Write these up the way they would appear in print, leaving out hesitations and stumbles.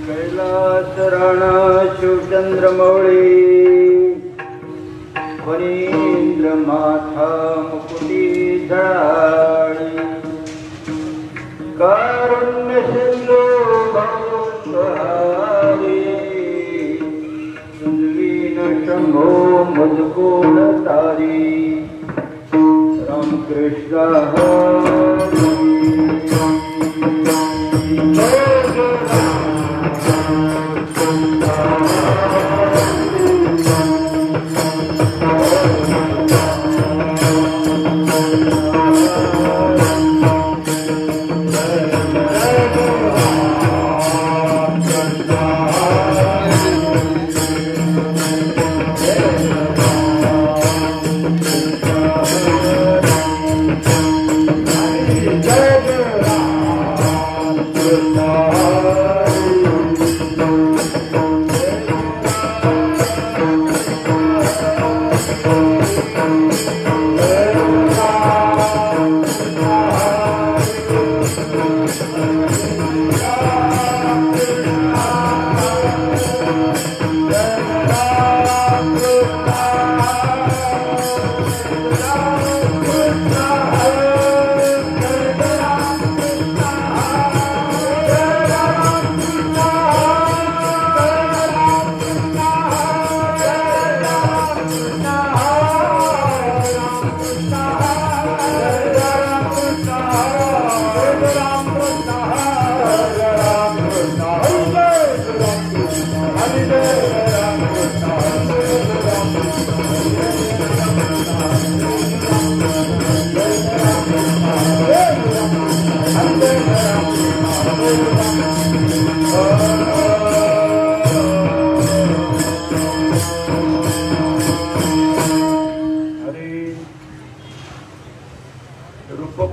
कैलास राणा शिवचंद्रमौळी फणींद्र माथा मुकुटी झळाळी कारुण्य सिंधू भवसहारी सुंदवीन शंभो मधुकूल तारी रामकृष्ण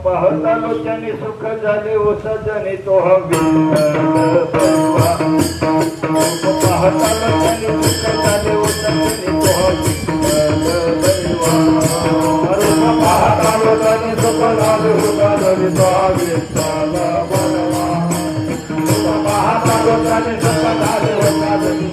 पाहता लोच्याने सुख झाले ओ सजने तो पाहता लोच्याने सुख झाले ओ सजने तो पाहता लोच्याने सुख झाले ओ सजने तो पाहता लोच्याने सुख झाले ओ सजने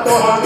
तो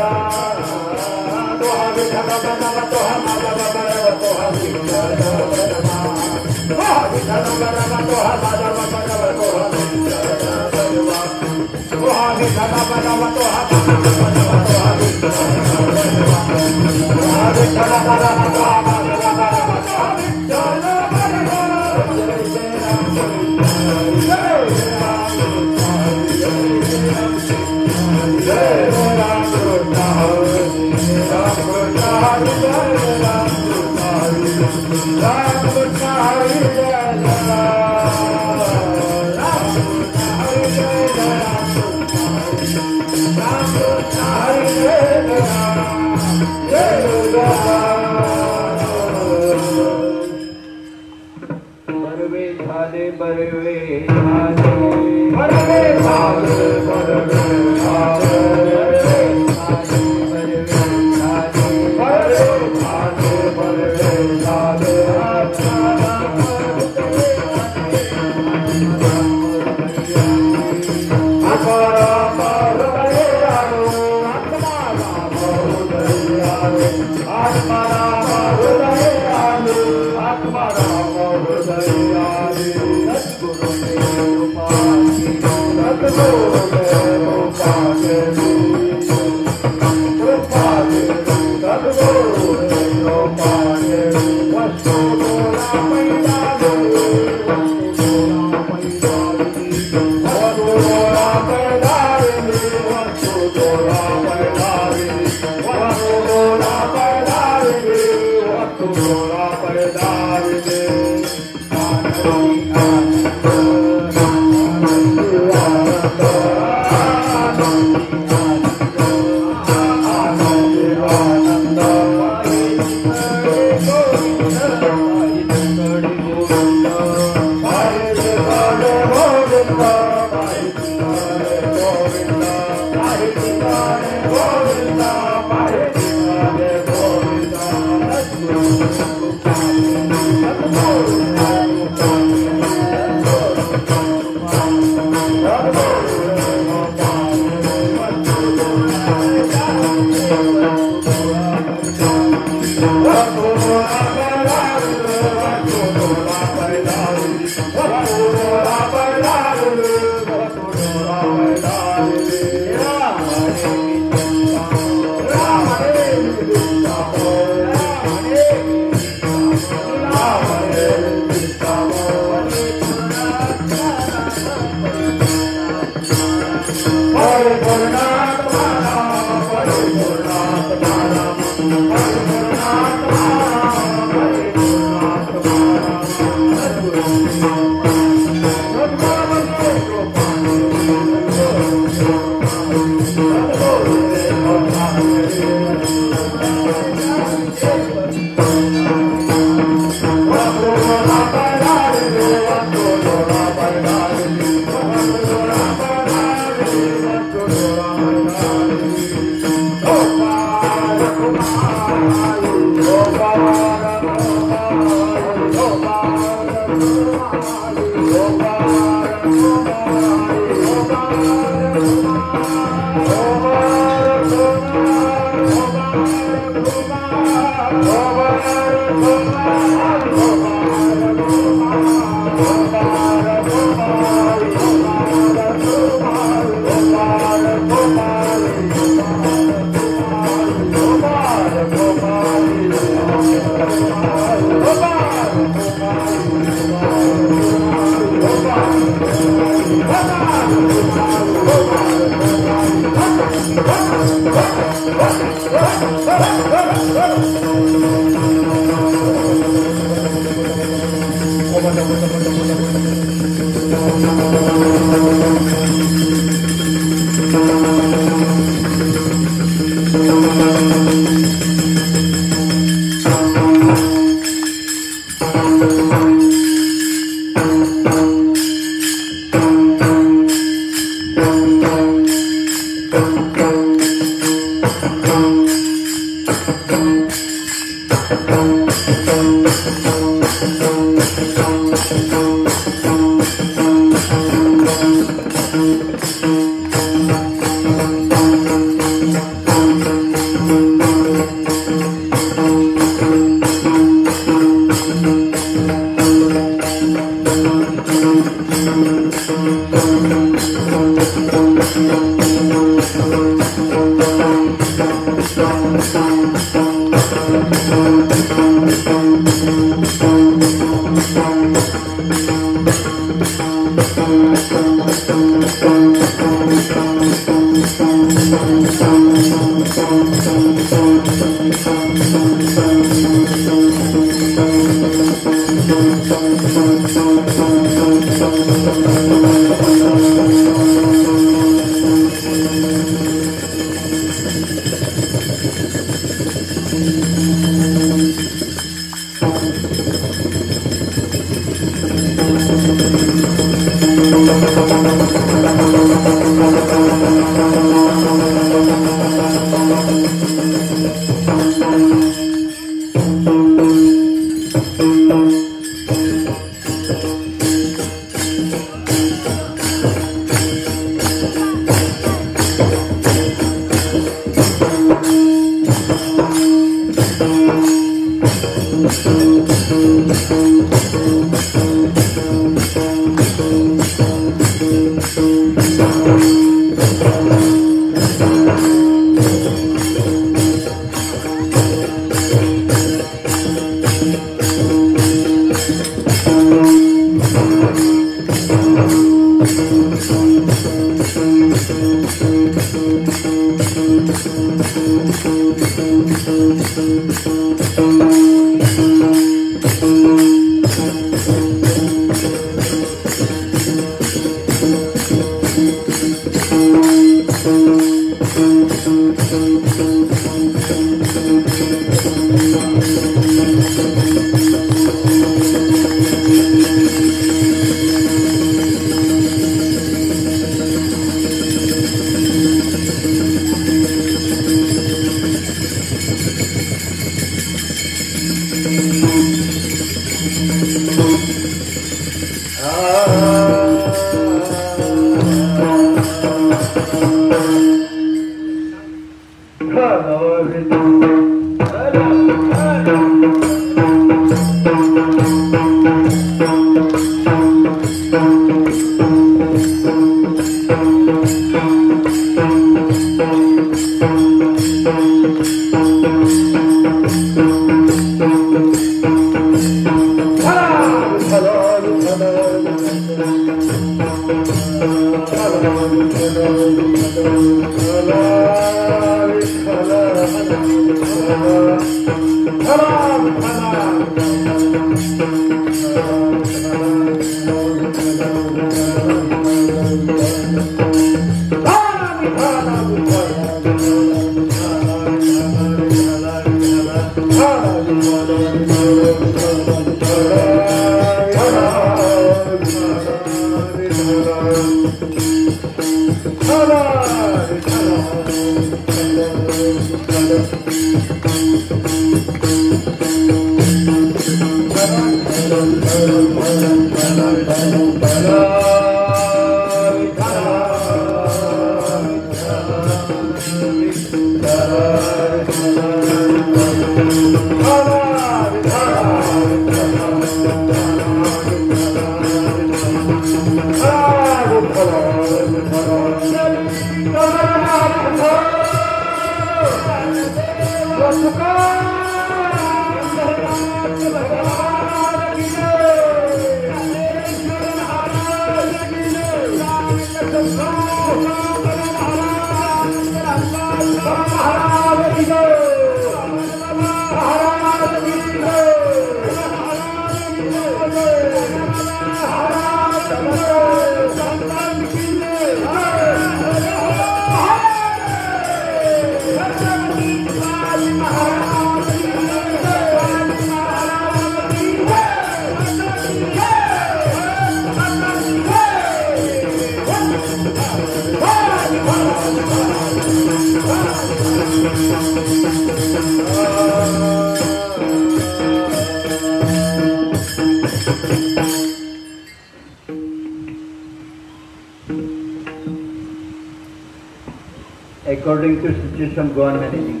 According to situation, go on managing.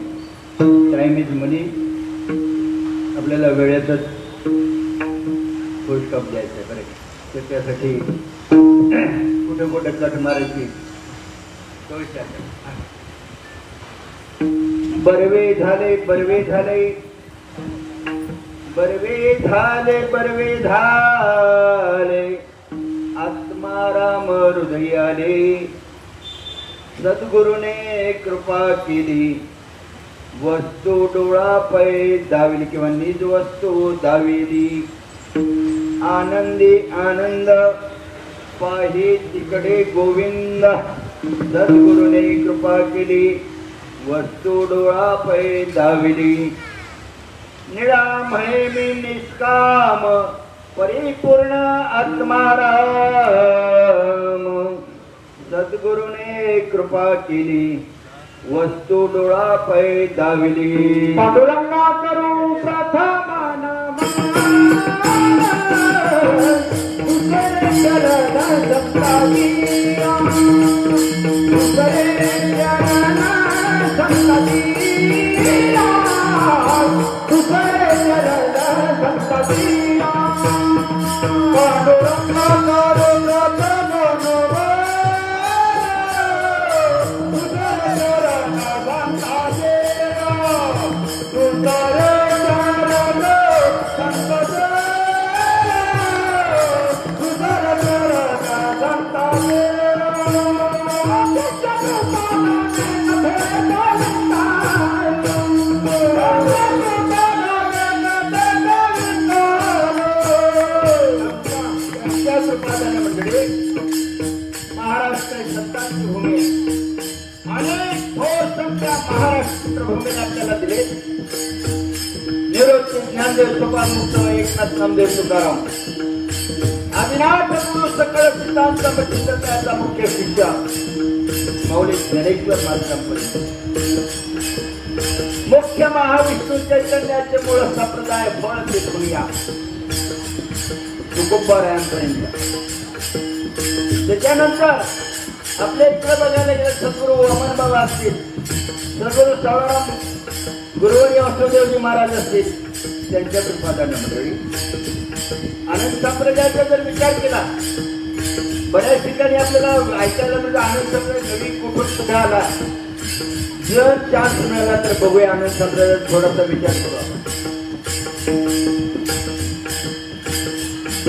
Time is money. आपल्याला वेळेतच फुल स्टॉप द्यायचं बरं. तर त्यासाठी कुठे कुठे कट मारायची तो विचार करा. बरवे झाले बरवे झाले बरवे झाले बरवे झाले आत्माराम हृदयाले सद्गुरुने कृपा केली वस्तू डोळा पै दाविली किंवा निज वस्तू दाविली आनंदी आनंद पाहि तिकडे गोविंद सद्गुरुने कृपा केली वस्तू डोळा पै दाविली निरामय मी निष्काम परिपूर्ण आत्माराम सद्गुरुने कृपा केली वस्तू डोळा पै दाविली पांडुरंगा करू प्रथमा नमः महाराष्ट्र भूमीला आपल्याला दिले निरोध ज्ञानदेव सोपान मुक्त एकनाथ नामदेव तुकाराम आदिनाथ गुरु सकळ सिद्धांत त्याचा मुख्य शिष्य माऊली ज्ञानेश्वर महाराजांपर्यंत मुख्य महाविष्णू चैतन्याचे मूळ संप्रदाय फळ देखूया तुकोबारायांपर्यंत त्याच्यानंतर आपल्या इकडे बघायला गेलं सद्गुरू वामन बाबा असतील सद्गुरू सावळाराम गुरुवारी वासुदेवजी महाराज असतील त्यांच्या कृपादान मंडळी आनंद संप्रदायाचा जर विचार केला बऱ्याच ठिकाणी आपल्याला ऐकायला म्हणजे आनंद संप्रदाय नवीन कुठून कुठे आला जर चान्स मिळाला तर बघूया आनंद संप्रदायात थोडासा विचार करू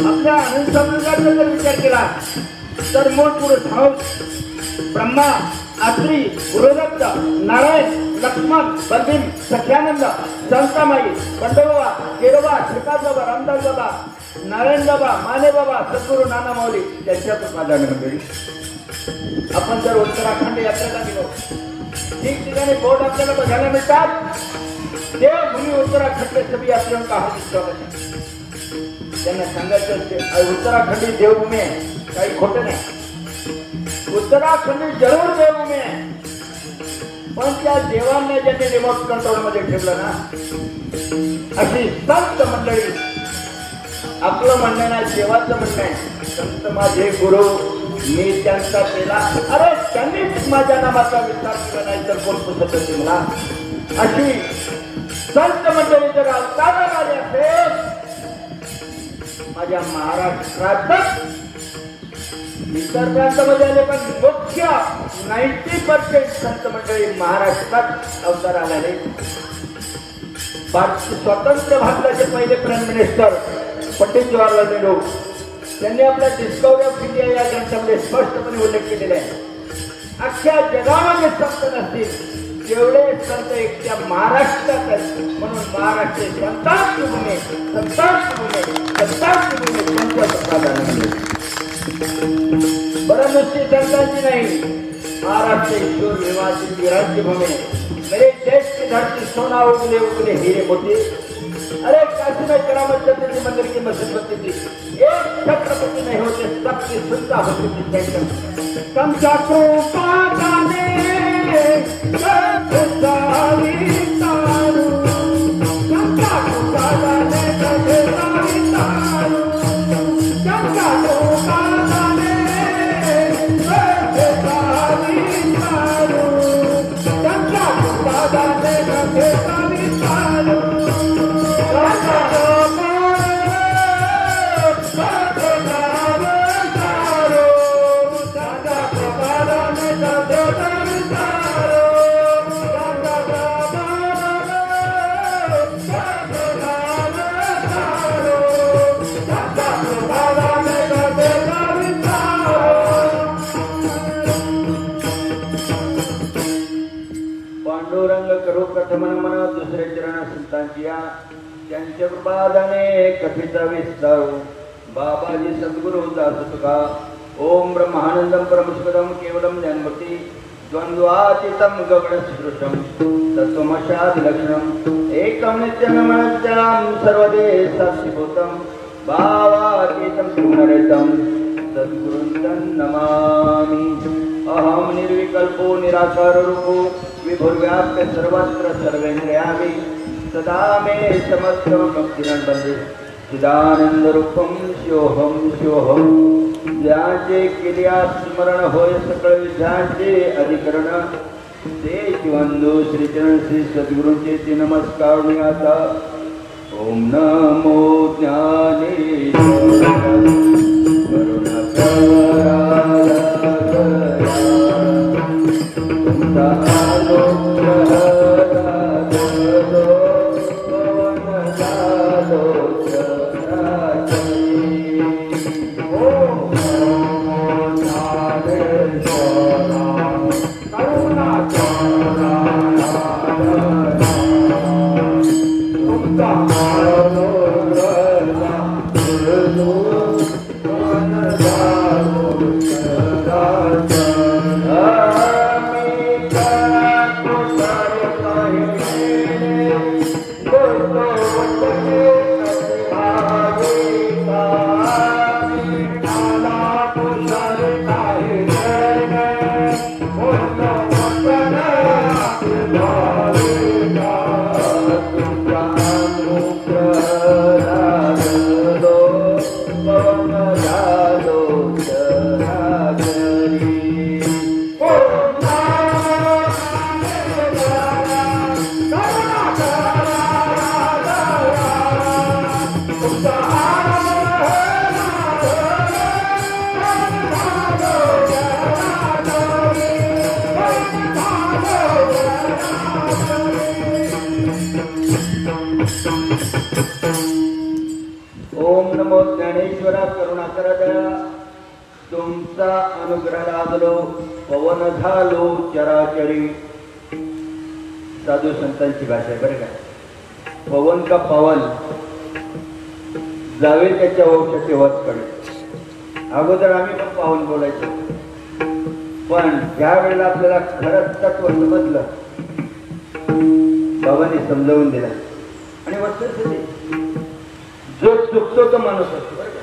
आपल्या आनंद संप्रदायाचा जर विचार केला तर मूळ पुरुष भाऊ ब्रह्मा अत्री गुरुदत्त नारायण लक्ष्मण बलभीम सख्यानंद संतामाई बंडोबा केरोबा श्रीकांत बाबा रामदास बाबा नारायण बाबा माने बाबा सद्गुरू नाना माऊली त्यांच्या कृपादान मंडळी आपण जर उत्तराखंड यात्रेला गेलो ठिकठिकाणी बोर्ड आपल्याला बघायला मिळतात देवभूमी उत्तराखंड सभी यात्रियों का हार्दिक स्वागत है त्यांना सांगायचं असते उत्तराखंडी देवभूमी आहे काही खोटं नाही उत्तराखंड जरूर देवभूमी आहे पण त्या देवांना ज्यांनी रिमोट कंट्रोल मध्ये ठेवलं ना अशी संत मंडळी आपलं म्हणणं नाही देवाचं म्हणणं आहे संत माझे गुरु मी त्यांचा केला अरे त्यांनीच माझ्या नामाचा विस्तार केला नाही तर कोण पुसत होते मला अशी संत मंडळी जर अवतार आले असेल माझ्या महाराष्ट्रात इतर प्रांतामध्ये आले पण मुख्य 90% संत मंडळी महाराष्ट्रात अवतार आलेले स्वतंत्र भारताचे पहिले प्राईम मिनिस्टर पंडित जवाहरलाल नेहरू त्यांनी आपल्या डिस्कवरी ऑफ इंडिया या ग्रंथामध्ये स्पष्टपणे उल्लेख केलेला आहे अख्ख्या जगामध्ये संत नसतील जेवढे संत एकट्या महाराष्ट्रात आहेत म्हणून महाराष्ट्र संतांची भूमी संतांची भूमी संतांची भूमी बरं नुसती संतांची नाही महाराष्ट्र ईश्वर निवासी राज्य भूमी मेरे देश की धरती सोना उगले उगले हीरे मोती अरे काशी में करामत चलती थी मंदिर की मस्जिद बनती थी एक छत्रपति नहीं होते सबकी सुनता होती थी कम जाकरों का गाने पांडुरंग करू प्रथम नमन दुसरे चरण संतांची या त्यांच्या कृपादाने कथिता विस्तारू बाबाजी सद्गुरु दास तुका ओम ब्रह्मानंदम परमशिवदम केवलम ज्ञानभक्ती द्वंद्वातीतम गगनसदृशम तत्वमशादिलक्षणम एकम नित्यनमनत्यं सर्वदेश साक्षीभूतम भावातीतं सुनरितं सद्गुरुं नमामि अहम निर्विकल्पो निराकार रूपो विभुर्व्याप्य सर्वत्र सर्वेन्द्रियाणि सदा मे समस्तम भक्तिनं बंदे चिदानंद रूपम शिवोहम ज्याचे केल्या स्मरण होय सकळ विद्यांचे अधिकरण ते शिवंदू श्रीचरण श्री सद्गुरूंचे ते नमस्कार मी आता ओम नमो ज्ञानेश्वराय ओम नमो ज्ञानेश्वरा करुणाकर दया तुमचा अनुग्रह लाभलो पवन झालो चराचरी साधू संतांची भाषा आहे बरं का पवन का पवन जावे त्याच्या वंशाचे वधकडे अगोदर आम्ही पण पावन बोलायचो पण ज्या वेळेला आपल्याला खरंच तत्व समजलं बाबांनी समजावून दिला आणि वस्तुस्थिती जो चुकतो तो माणूस असतो बरं का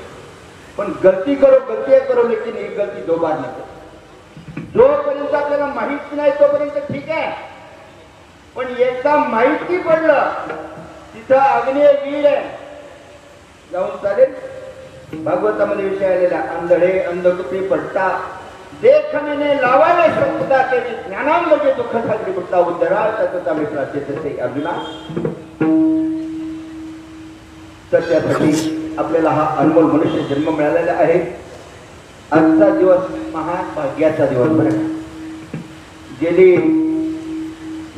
पण गलती करो लेकिन एक गलती दो बार नाही करो जोपर्यंत आपल्याला माहित नाही तोपर्यंत ठीक आहे पण एकदा माहिती पडलं तिथं अग्नेय वीर आहे जाऊन चालेल भागवतामध्ये विषय आलेला अंधळे अंधकुपी पडता देखणे लावायला शक्यता केली ज्ञानांमध्ये दुःख साजरी कुठला उद्धरा त्याचा मित्राचे तसे अर्जुना तर त्यासाठी आपल्याला हा अनमोल मनुष्य जन्म मिळालेला आहे आजचा दिवस महान भाग्याचा दिवस बरं गेली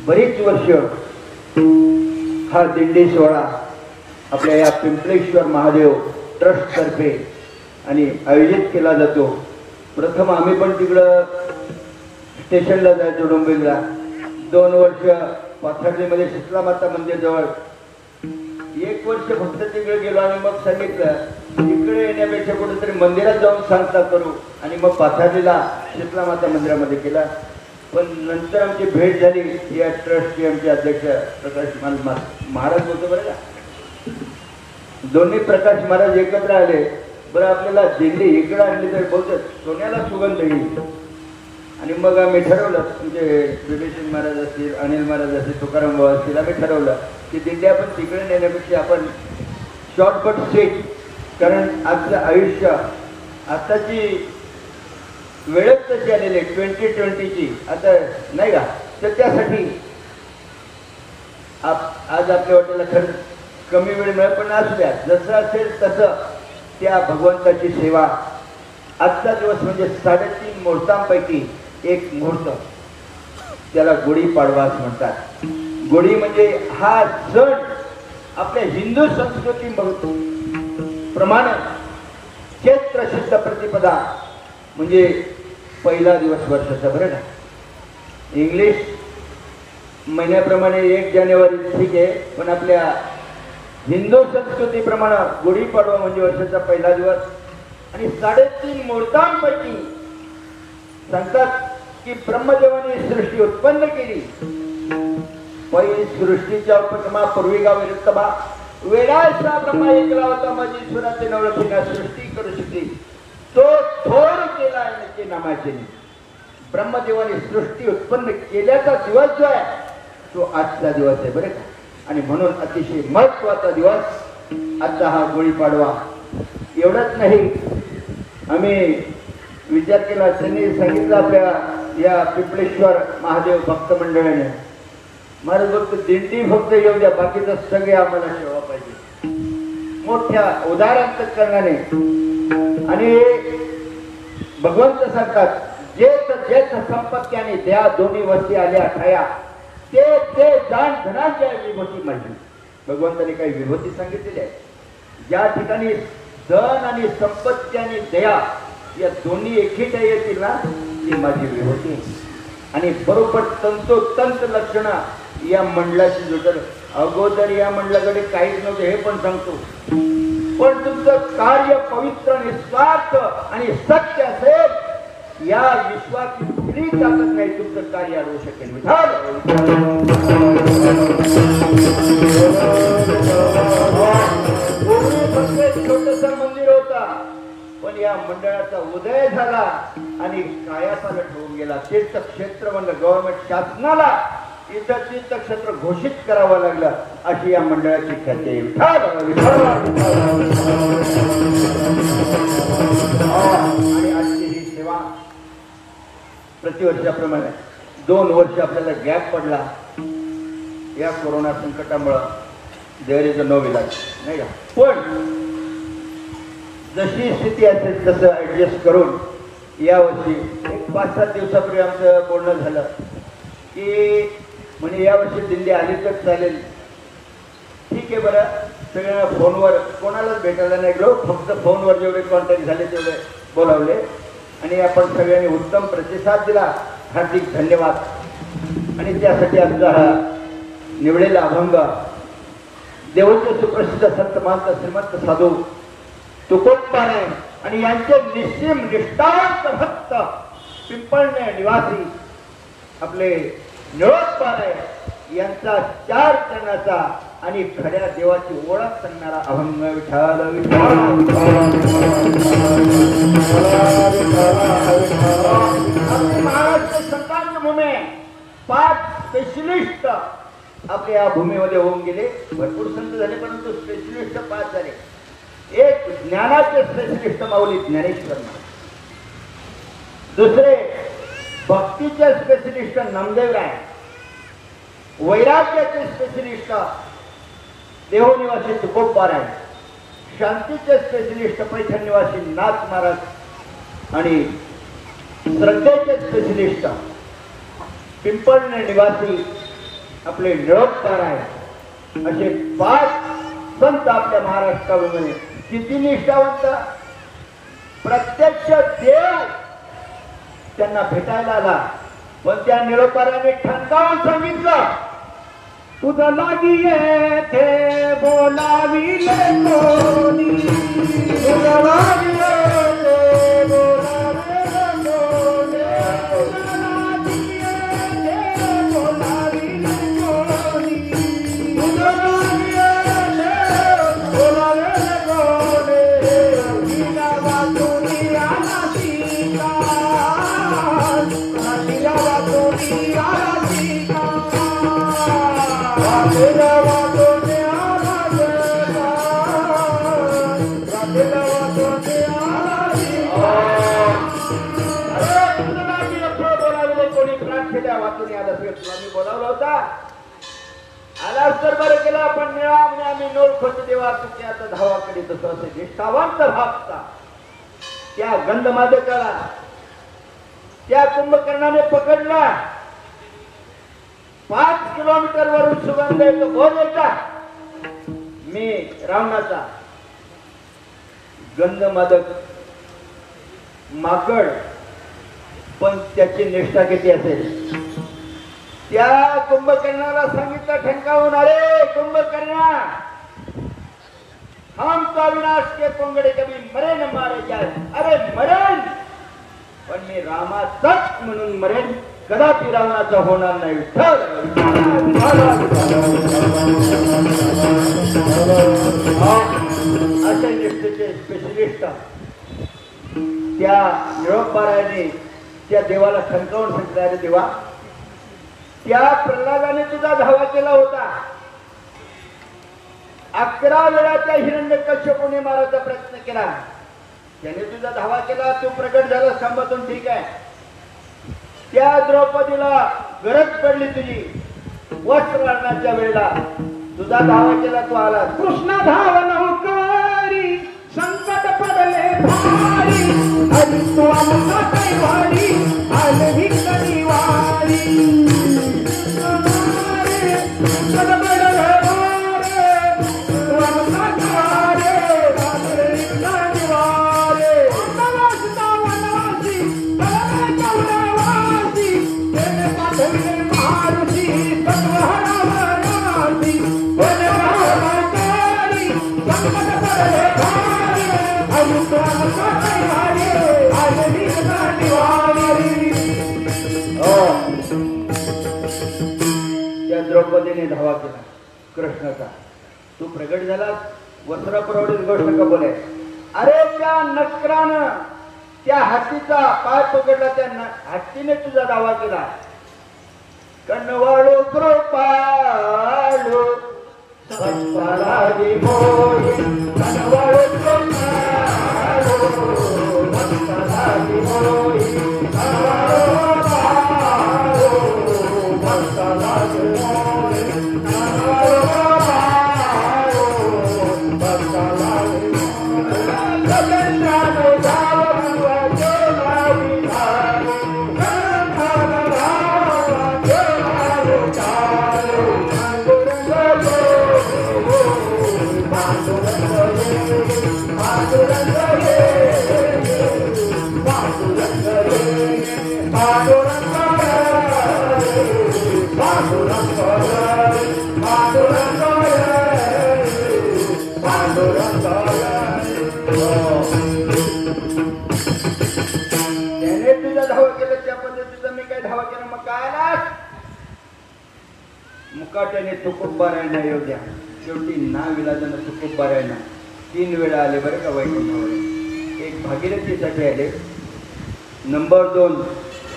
बरीच वर्ष हा दिंडी सोहळा आपल्या या पिंपळेश्वर महादेव ट्रस्ट तर्फे आणि आयोजित केला जातो प्रथम आम्ही पण तिकडं स्टेशनला जायचो डोंबिवलीला 2 वर्ष पाथर्डीमध्ये शीतला माता मंदिर जवळ 1 वर्ष फक्त तिकडे गेलो आणि मग सांगितलं तिकडे येण्यापेक्षा कुठेतरी मंदिरात जाऊन सांगता करू आणि मग पाथर्डीला शीतला माता मंदिरामध्ये केला पण नंतर आमची भेट झाली या ट्रस्टचे आमचे अध्यक्ष प्रकाश महाराज होते बरं का दोन्ही प्रकाश महाराज एकत्र आले बरं आपल्याला दिल्ली इकडं आणली तर बहुतेक सोन्याला सुगंध येईल आणि मग आम्ही ठरवलं तुमचे विभीषण महाराज असतील अनिल महाराज असतील तुकाराम भाऊ असतील आम्ही ठरवलं की दिल्ली आपण तिकडे नेण्यापेक्षा आपण शॉर्टकट सीट कारण आजचं आयुष्य आताची वेळच तशी आलेली 2020ची आता नाही का तर त्यासाठी आज आपल्या हॉटेलला खरं कमी वेळ मिळेल पण असू द्या जसं असेल तसं त्या भगवंताची सेवा आजचा दिवस म्हणजे 3.5 मुहूर्तांपैकी एक मुहूर्त त्याला गुढीपाडवा असं म्हणतात गुढी म्हणजे हा सण आपल्या हिंदू संस्कृती प्रमाणे चैत्र शुद्ध प्रतिपदा म्हणजे पहिला दिवस वर्षाचा बरं ना इंग्लिश महिन्याप्रमाणे 1 जानेवारी ठीक आहे, पण आपल्या हिंदू संस्कृतीप्रमाणे गुढीपाडवा म्हणजे वर्षाचा पहिला दिवस आणि 3.5 मुहूर्तांपैकी सांगतात की ब्रह्मदेवाने सृष्टी उत्पन्न केली. पै सृष्टीच्या उपक्रमा पूर्विका विरुद्धमा वेळाचा ब्रह्मा एकला होता माझी ईश्वराचे नवलखीना सृष्टी करू शकली. तो थोर केला याचे नामाचे. ब्रह्मदेवाने सृष्टी उत्पन्न केल्याचा दिवस जो आहे तो आजचा दिवस आहे बरे का. आणि म्हणून अतिशय महत्वाचा दिवस आजचा हा गुढीपाडवा. एवढंच नाही, आम्ही विचार केला, त्यांनी सांगितलं आपल्या या पिंपळेश्वर महादेव भक्त मंडळाने, महाराज फक्त दिंडी फक्त येऊ द्या, बाकीचं सगळे आम्हाला सेवा पाहिजे. मोठ्या उदाहरण आणि भगवंत सांगतात जेथ जेथ संपत्त्याने द्या दोन्ही वस्ती आल्या ठाया ते ते जाण धनांच्या विभूती माझी. भगवंताने काही विभूती सांगितलेली आहे. ज्या ठिकाणी धन आणि संपत्ती आणि दया या दोन्ही एकीच्या येतील ना ती माझी विभूती. आणि बरोबर तंतोतंत लक्षण या मंडळाची जुटल. अगोदर या मंडळाकडे काहीच नव्हते हे पण सांगतो, पण तुमचं कार्य पवित्र निस्वार्थ आणि सत्य असेल या विश्वाची कुठली ताकद नाही तुमचं कार्य अडवू शकेल. छोटस मंदिर होता, पण या मंडळाचा उदय झाला आणि कायापालट होऊन गेला. तीर्थक्षेत्र म्हणलं गव्हर्नमेंट शासनाला इथं तीर्थक्षेत्र घोषित करावं लागलं अशी या मंडळाची ख्याती आहे. आणि आजची ही सेवा प्रतिवर्षाप्रमाणे 2 वर्ष आपल्याला गॅप पडला या कोरोना संकटामुळं. देअर इज अ नो इलाज नाही का, पण जशी स्थिती असेल तसं ऍडजस्ट करून यावर्षी 5-7 दिवसापूर्वी आमचं बोलणं झालं की म्हणजे यावर्षी दिल्ली आली तर चालेल. ठीक आहे बरं, सगळ्यांना फोनवर कोणालाच भेटायला नाही गेलो, फक्त फोनवर जेवढे कॉन्टॅक्ट झाले तेवढे बोलावले आणि आपण सगळ्यांनी उत्तम प्रतिसाद दिला. हार्दिक धन्यवाद. आणि त्यासाठी आमचा हा निवडलेला अभंग देवाचे सुप्रसिद्ध संत महंत श्रीमंत साधू तुकोबाराय आणि यांचे निश्चिम निष्ठावंत भक्त पिंपळणे निवासी आपले निळोबाराय यांचा 4 चरणाचा आणि खऱ्या देवाची ओळख सांगणारा अभंग. विठ्ठल महाराष्ट्र संतांच्या भूमी 5 स्पेशलिस्ट आपल्या या भूमीमध्ये होऊन गेले. भरपूर संत झाले परंतु स्पेशलिस्ट 5 झाले. एक ज्ञानाचे स्पेशलिस्ट माऊली ज्ञानेश्वर, दुसरे भक्तीचे स्पेशलिस्ट नामदेवराय, वैराग्याचे स्पेशलिस्ट देवनिवासी तुकोबाराय, शांतीचे स्पेशलिस्ट पैठण निवासी नाथ महाराज आणि श्रद्धेचे स्पेशलिस्ट पिंपळणे निवासी आपले निळोबाराय. असे 5 संत आपल्या महाराष्ट्रामध्ये. किती निष्ठावंत, प्रत्यक्ष देव त्यांना भेटायला आला, पण त्या निळोबाराने ठणकावून सांगितलं तुझा लागी येथे बोलाविले कोणी, तुझा लागी येथे बोलाविले कोणी, तुझा लागी येथे बोलाविले कोणी, तुझा लागी येथे बोलाविले कोणी, तिला वाचून आला सीता, तिला वाचून आला सीता. बोलावला होता आलाच तर बरं केलं. आपण निळा म्हणजे आम्ही नोळ खोच देवा तुझ्या आता धावा करीत असं असे निष्ठावंत भागता त्या गंधमादकाला त्या कुंभकर्णाने पकडला. 5 किलोमीटर वरून सुगंध येतो बोल येता. मी रावणाचा गंधमादक माकड, पण त्याची निष्ठा किती असेल. त्या कुंभकर्णाला सांगितलं ठणकावून, अरे कुंभकर्णा, हम तो अविनाश के कोंगड़े कभी मरे न मारे जाए. अरे मरेन, पण मी रामाचाच म्हणून मरेन, कदापि रावणाचा होणार नाही. अशा निष्ठेचे स्पेशलिस्ट त्या निरोपारायने त्या देवाला ठणकावून सांगितलं, अरे देवा, त्या प्रल्हादाने तुझा धावा केला होता. 11 वेळा त्या हिरण्यकश्यपूने मारायचा प्रयत्न केला. त्याने तुझा धावा केला, तू प्रगट झाला स्तंभातून, ठीक आहे. त्या द्रौपदीला गरज पडली तुझी वस्त्र आणण्याच्या वेळेला, तुझा धावा केला, तू आला. कृष्ण धावन करी संकट पडले भारी, हरी तू आमचा कैवारी, आलही कधी वारी. त्या द्रौपदीने धावा केला कृष्णाचा. तू प्रगट झाला, वस्त्र पुरवडीच गोष्ट कबूल आहे. अरे त्या नक्रानं त्या हत्तीचा पाय पकडला, त्या हत्तीने तुझा दावा केला. कणवाळू कृपाळू भक्तालादी मोही, कणवाळू कृपाळू भक्तालादी मोही, कणवाळू कृपाळू भक्तालादी मोही, कणवाळू कृपाळू भक्तालादी मोही. गगनानो धावला केला विधानो, गगनानो धावला केला विधानो. त्याने तुझा धावा केला, त्या पद्धतीचा मी काय धावा केला, मग काय आला. मुकाट्याने तुकोबारायणा योग्य. शेवटी नाविलाजानं तुकोबारायणा 3 वेळा आले बरं का वैकुंठावर. एक भागीरथीसाठी आले, नंबर 2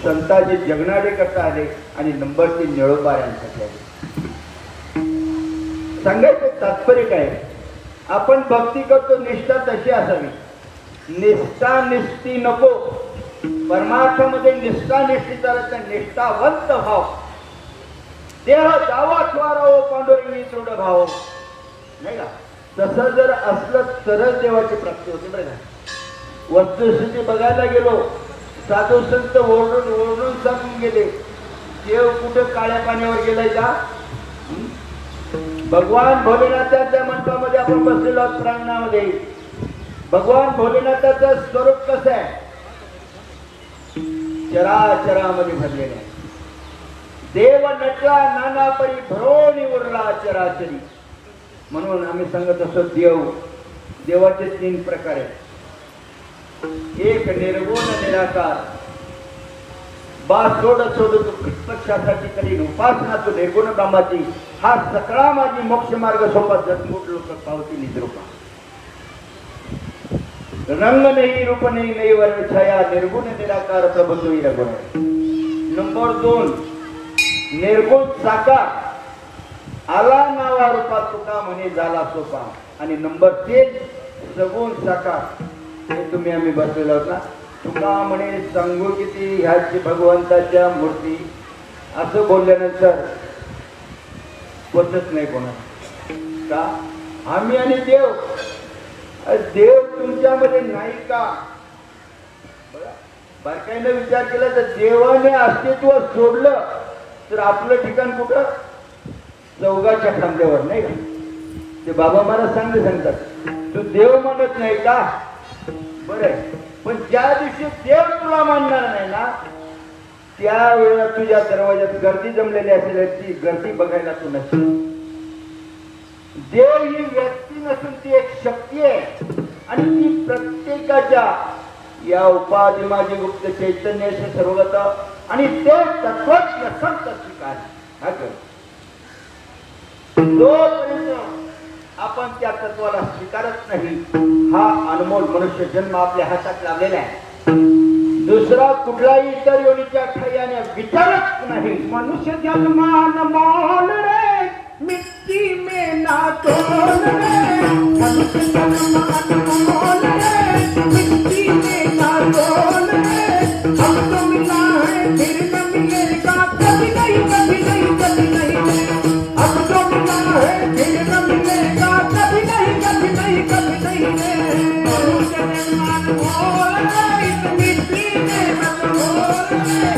संताजी जगनाडे करता आले, आणि नंबर 3 निळोबारायणसाठी आले. सांगायचं तात्पर्य काय, आपण भक्ती करतो, निष्ठा तशी असावी. निष्ठा निष्ठी नको. परमार्थामध्ये निष्ठा निष्ठीचा अर्थ निष्ठावंत भाव. देह जावा स्वारावो पांडुरंगी दृढ भाव, नाही का. तसं जर असलं तरच देवाची प्राप्ती होते बरं का. वस्तुस्थिती बघायला गेलो, साधू संत ओरडून ओरडून सांगून गेले, देव कुठं काळ्या पाण्यावर गेलाय का. भगवान भोलेनाथाच्या मंडपामध्ये आपण बसलेलो आहोत प्रांगणामध्ये. भगवान भोलेनाथाचं स्वरूप कसं आहे, चराचरामध्ये भरलेलं आहे. देव नटला नाना परी भरोनी उरला चराचरी. म्हणून आम्ही सांगत असतो, देवाचे 3 प्रकार आहेत. एक निर्गुण निराकार, बा सोड सोड तू पक्षासाठी करीन उपासना तू निर्गुण ब्रह्माची, हा सकळा माझी मोक्ष मार्ग सोपा जगमुट लोक पावती निद्रुपा. रंग नाही रूप नाही वर्ण छाया, निर्गुण निराकार प्रभु तू रघुण. नंबर 2 निर्गुण साकार, आला नावा रूपात तुका म्हणे झाला सोपा. आणि नंबर 3 सगुण साकार, हे तुम्ही आम्ही बसलेलो आहोत ना. तुका म्हणे सांगू किती ह्याची भगवंताच्या मूर्ती, असं बोलल्यानंतर होतच नाही कोणाला का. आम्ही आणि देव, देव तुमच्यामध्ये नाही का. बारकाईने विचार केला तर देवाने अस्तित्व सोडलं तर आपलं ठिकाण कुठं, चौगाच्या खांद्यावर, नाही का. ते बाबा मला सांगतात, तू देव मानत नाही का. बरं, पण ज्या दिवशी देव तुला मानणार नाही ना, त्यावेळेला तुझ्या दरवाज्यात गर्दी जमलेली असेल, ती गर्दी बघायला तू नसेल. देव ही व्यक्ती नसून ती एक शक्ती आहे आणि ती प्रत्येकाच्या या उपाधी माझे गुप्त चैतन्य सर्वगत आणि ते तत्वज्ञ संत स्वीकार. जोपर्यंत आपण त्या तत्वाला स्वीकारत नाही, हा अनमोल मनुष्य जन्म आपल्या हातात लावलेला आहे. दुसरा कुठलाही इतर योनीच्या ठिकाणी विचारच नाही. मनुष्य जन्मान मोल रे, मिट्टी में ना तोल रे. मनुष्य जन्मान मोल रे, मिट्टी में ना तोल रे. अब तो मिला है फिर न मिलेगा, कभी नहीं कभी नहीं कभी नहीं. अब तो मिला है फिर न मिलेगा, कभी नहीं कभी नहीं कभी नहीं. मनुष्य जन्मान मोल रे, मिट्टी में ना तोल रे.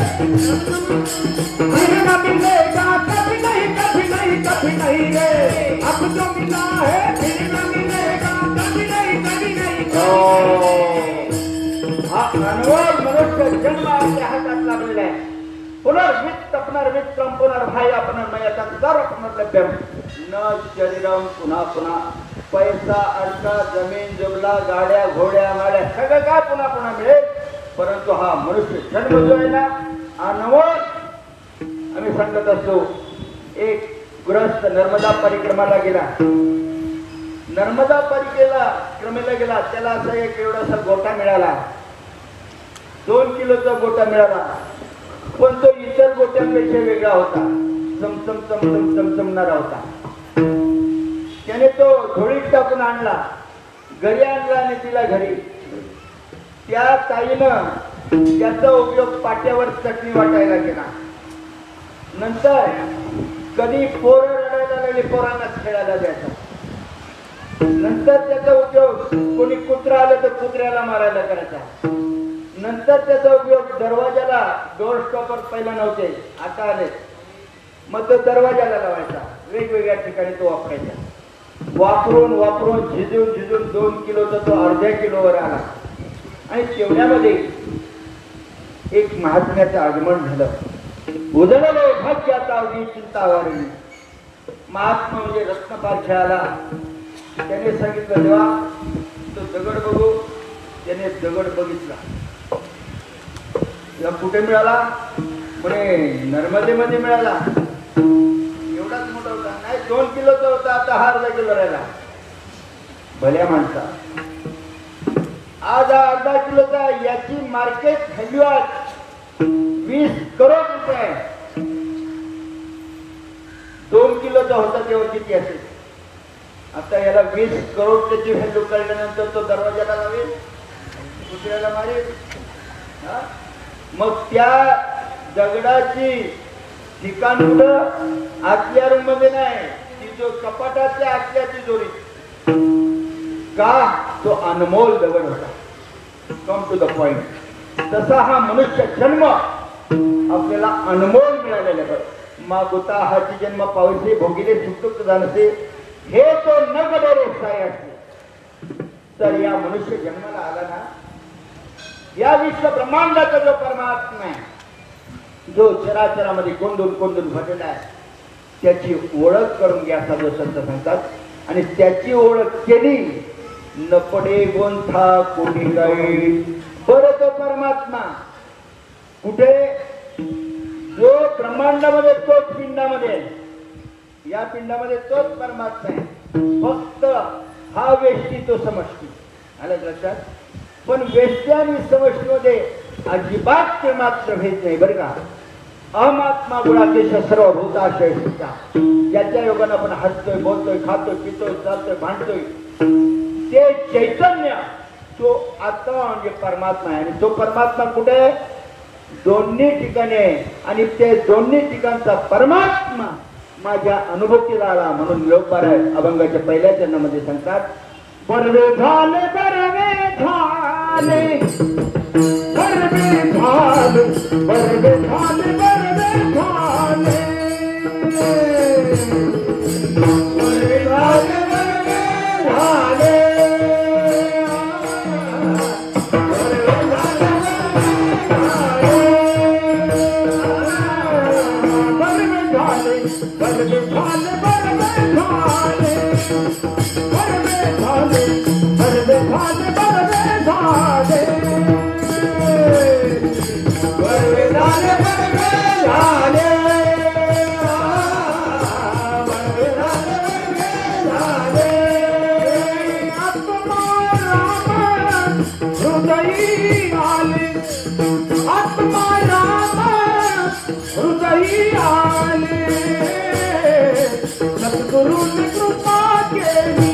फिर न मिलेगा, कभी नहीं कभी नहीं कभी नहीं रे. अब जो मिला है फिर न मिलेगा, कभी नहीं कभी नहीं. हा अनमोल मनुष्य जन्म आपल्या हातात लागलेला आहे. पुनर्वित्त पुनर्विक्रम पुनर्भाय पुनर्मयता सर्व पुनर्लभ्यम न शरीरम. पुन्हा पुन्हा पैसा, अर्थ, जमीन जुमला, गाड्या घोड्या माड्या सगळं काय पुन्हा पुन्हा मिळेल, परंतु हा मनुष्य जन्म जो आहे ना अनमोल. आम्ही सांगत असतो, एक गृहस्थ नर्मदा परिक्रमाला गेला. नर्मदा परिक्रमेला गेला, त्याला असा एक एवढासा गोटा मिळाला, 2 किलोचा गोटा मिळाला, पण तो इतर गोट्यांपेक्षा वेगळा होता, चमचम चमचम चमचमणारा होता. त्याने तो झोळीत टाकून आणला, घरी आणला आणि तिला घरी. त्या ताईनं त्याचा उपयोग पाट्यावर चटणी वाटायला केला. नंतर कधी पोरं रडायला लागली, पोरांना खेळायला द्यायचा. नंतर त्याचा उपयोग कोणी कुत्रा आलं तर कुत्र्याला मारायला करायचा. नंतर त्याचा उपयोग दरवाजाला, डोर स्टॉपर पहिला नव्हते, आता आले, मग तो दरवाजाला लावायचा. वेगवेगळ्या ठिकाणी तो वापरायचा. वापरून वापरून झिजून झिजून 2 किलोचा तो अर्ध्या किलोवर आला. आणि तेवढ्यामध्ये एक महात्म्याचं आगमन झालं. उजळले भाग्याचा चिंता वाढली. महात्मा म्हणजे रत्नपाल खेळाला. त्याने सांगितलं, देवा तो दगड बघू. त्याने दगड बघितला. तिला कुठे मिळाला? म्हणे नर्मदेमध्ये मिळाला. एवढाच मोठा होता, नाही 2 किलोचा होता, आता हा अर्धा किलो राहिला. भल्या माणसा, आज अर्धा किलोचा याची मार्केट व्हॅल्यू आज 20 करोड रुपये. 2 किलोचा होता तेव्हा किती असेल? आता याला 20 करोड त्याची व्हॅल्यू कळल्यानंतर तो दरवाजाला लावेल, कुत्र्याला मारेल. मग त्या दगडाची ठिकाण कुठं? आतल्या रूम मध्ये नाही, ती जो कपाटाच्या आतल्या तिजोरीत. का? तो अनमोल दगड होता. Come to the point. तसा हा मनुष्य जन्म आपल्याला अनमोल मिळालेला आहे. मागुता हाची जन्म पावसे भोगिले सुटुक जाणसे, हे तो न गडरे साय असते. तर या मनुष्य जन्माला आला ना, या विश्व ब्रह्मांडाचा जो परमात्मा आहे, जो चराचरामध्ये कोंडून कोंडून भरलेला आहे, त्याची ओळख करून घ्या साधू संत सांगतात. आणि त्याची ओळख केली न पडे गोंथा कोणी काही. बरं तो परमात्मा कुठे? जो ब्रह्मांडामध्ये तोच पिंडामध्ये, या पिंडामध्ये तोच परमात्मा आहे. फक्त हा व्यष्टी तो समष्टी. आलं लक्षात? पण व्यष्टी आणि समष्टीमध्ये अजिबात ते मात्र भेद नाही बरं का. अहमात्मा गुणाकेश सर्वभूताशय सुद्धा, ज्याच्या योगाने आपण हसतोय, बोलतोय, खातोय, पितोय, चालतोय, भांडतोय, ते चैतन्य तो आत्मा म्हणजे परमात्मा आहे. आणि तो परमात्मा कुठे? दोन्ही ठिकाणी आहे. आणि ते दोन्ही ठिकाणचा परमात्मा माझ्या अनुभूतीला आला. म्हणून लोकपार अभंगाच्या पहिल्या चरणामध्ये सांगतात, बरवे झाले बरवे झाले बरवे झाले बरवे झाले बरवे झाले बरवे झाले बरवे झाले. झाले बरवे झाले बरवे झाले बरवे झाले बरवे झाले बरवे झाले बरवे झाले बरवे झाले हृदयी आले आत्मा राम हृदयी आले सद्गुरूने कृपा केली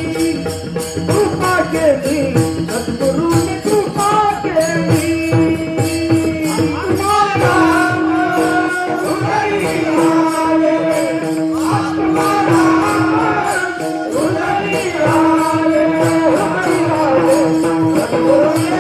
सद्गुरूने कृपा केली आत्मा राम हृदयी आले आत्मा राम हृदयी आले सद्गुरूने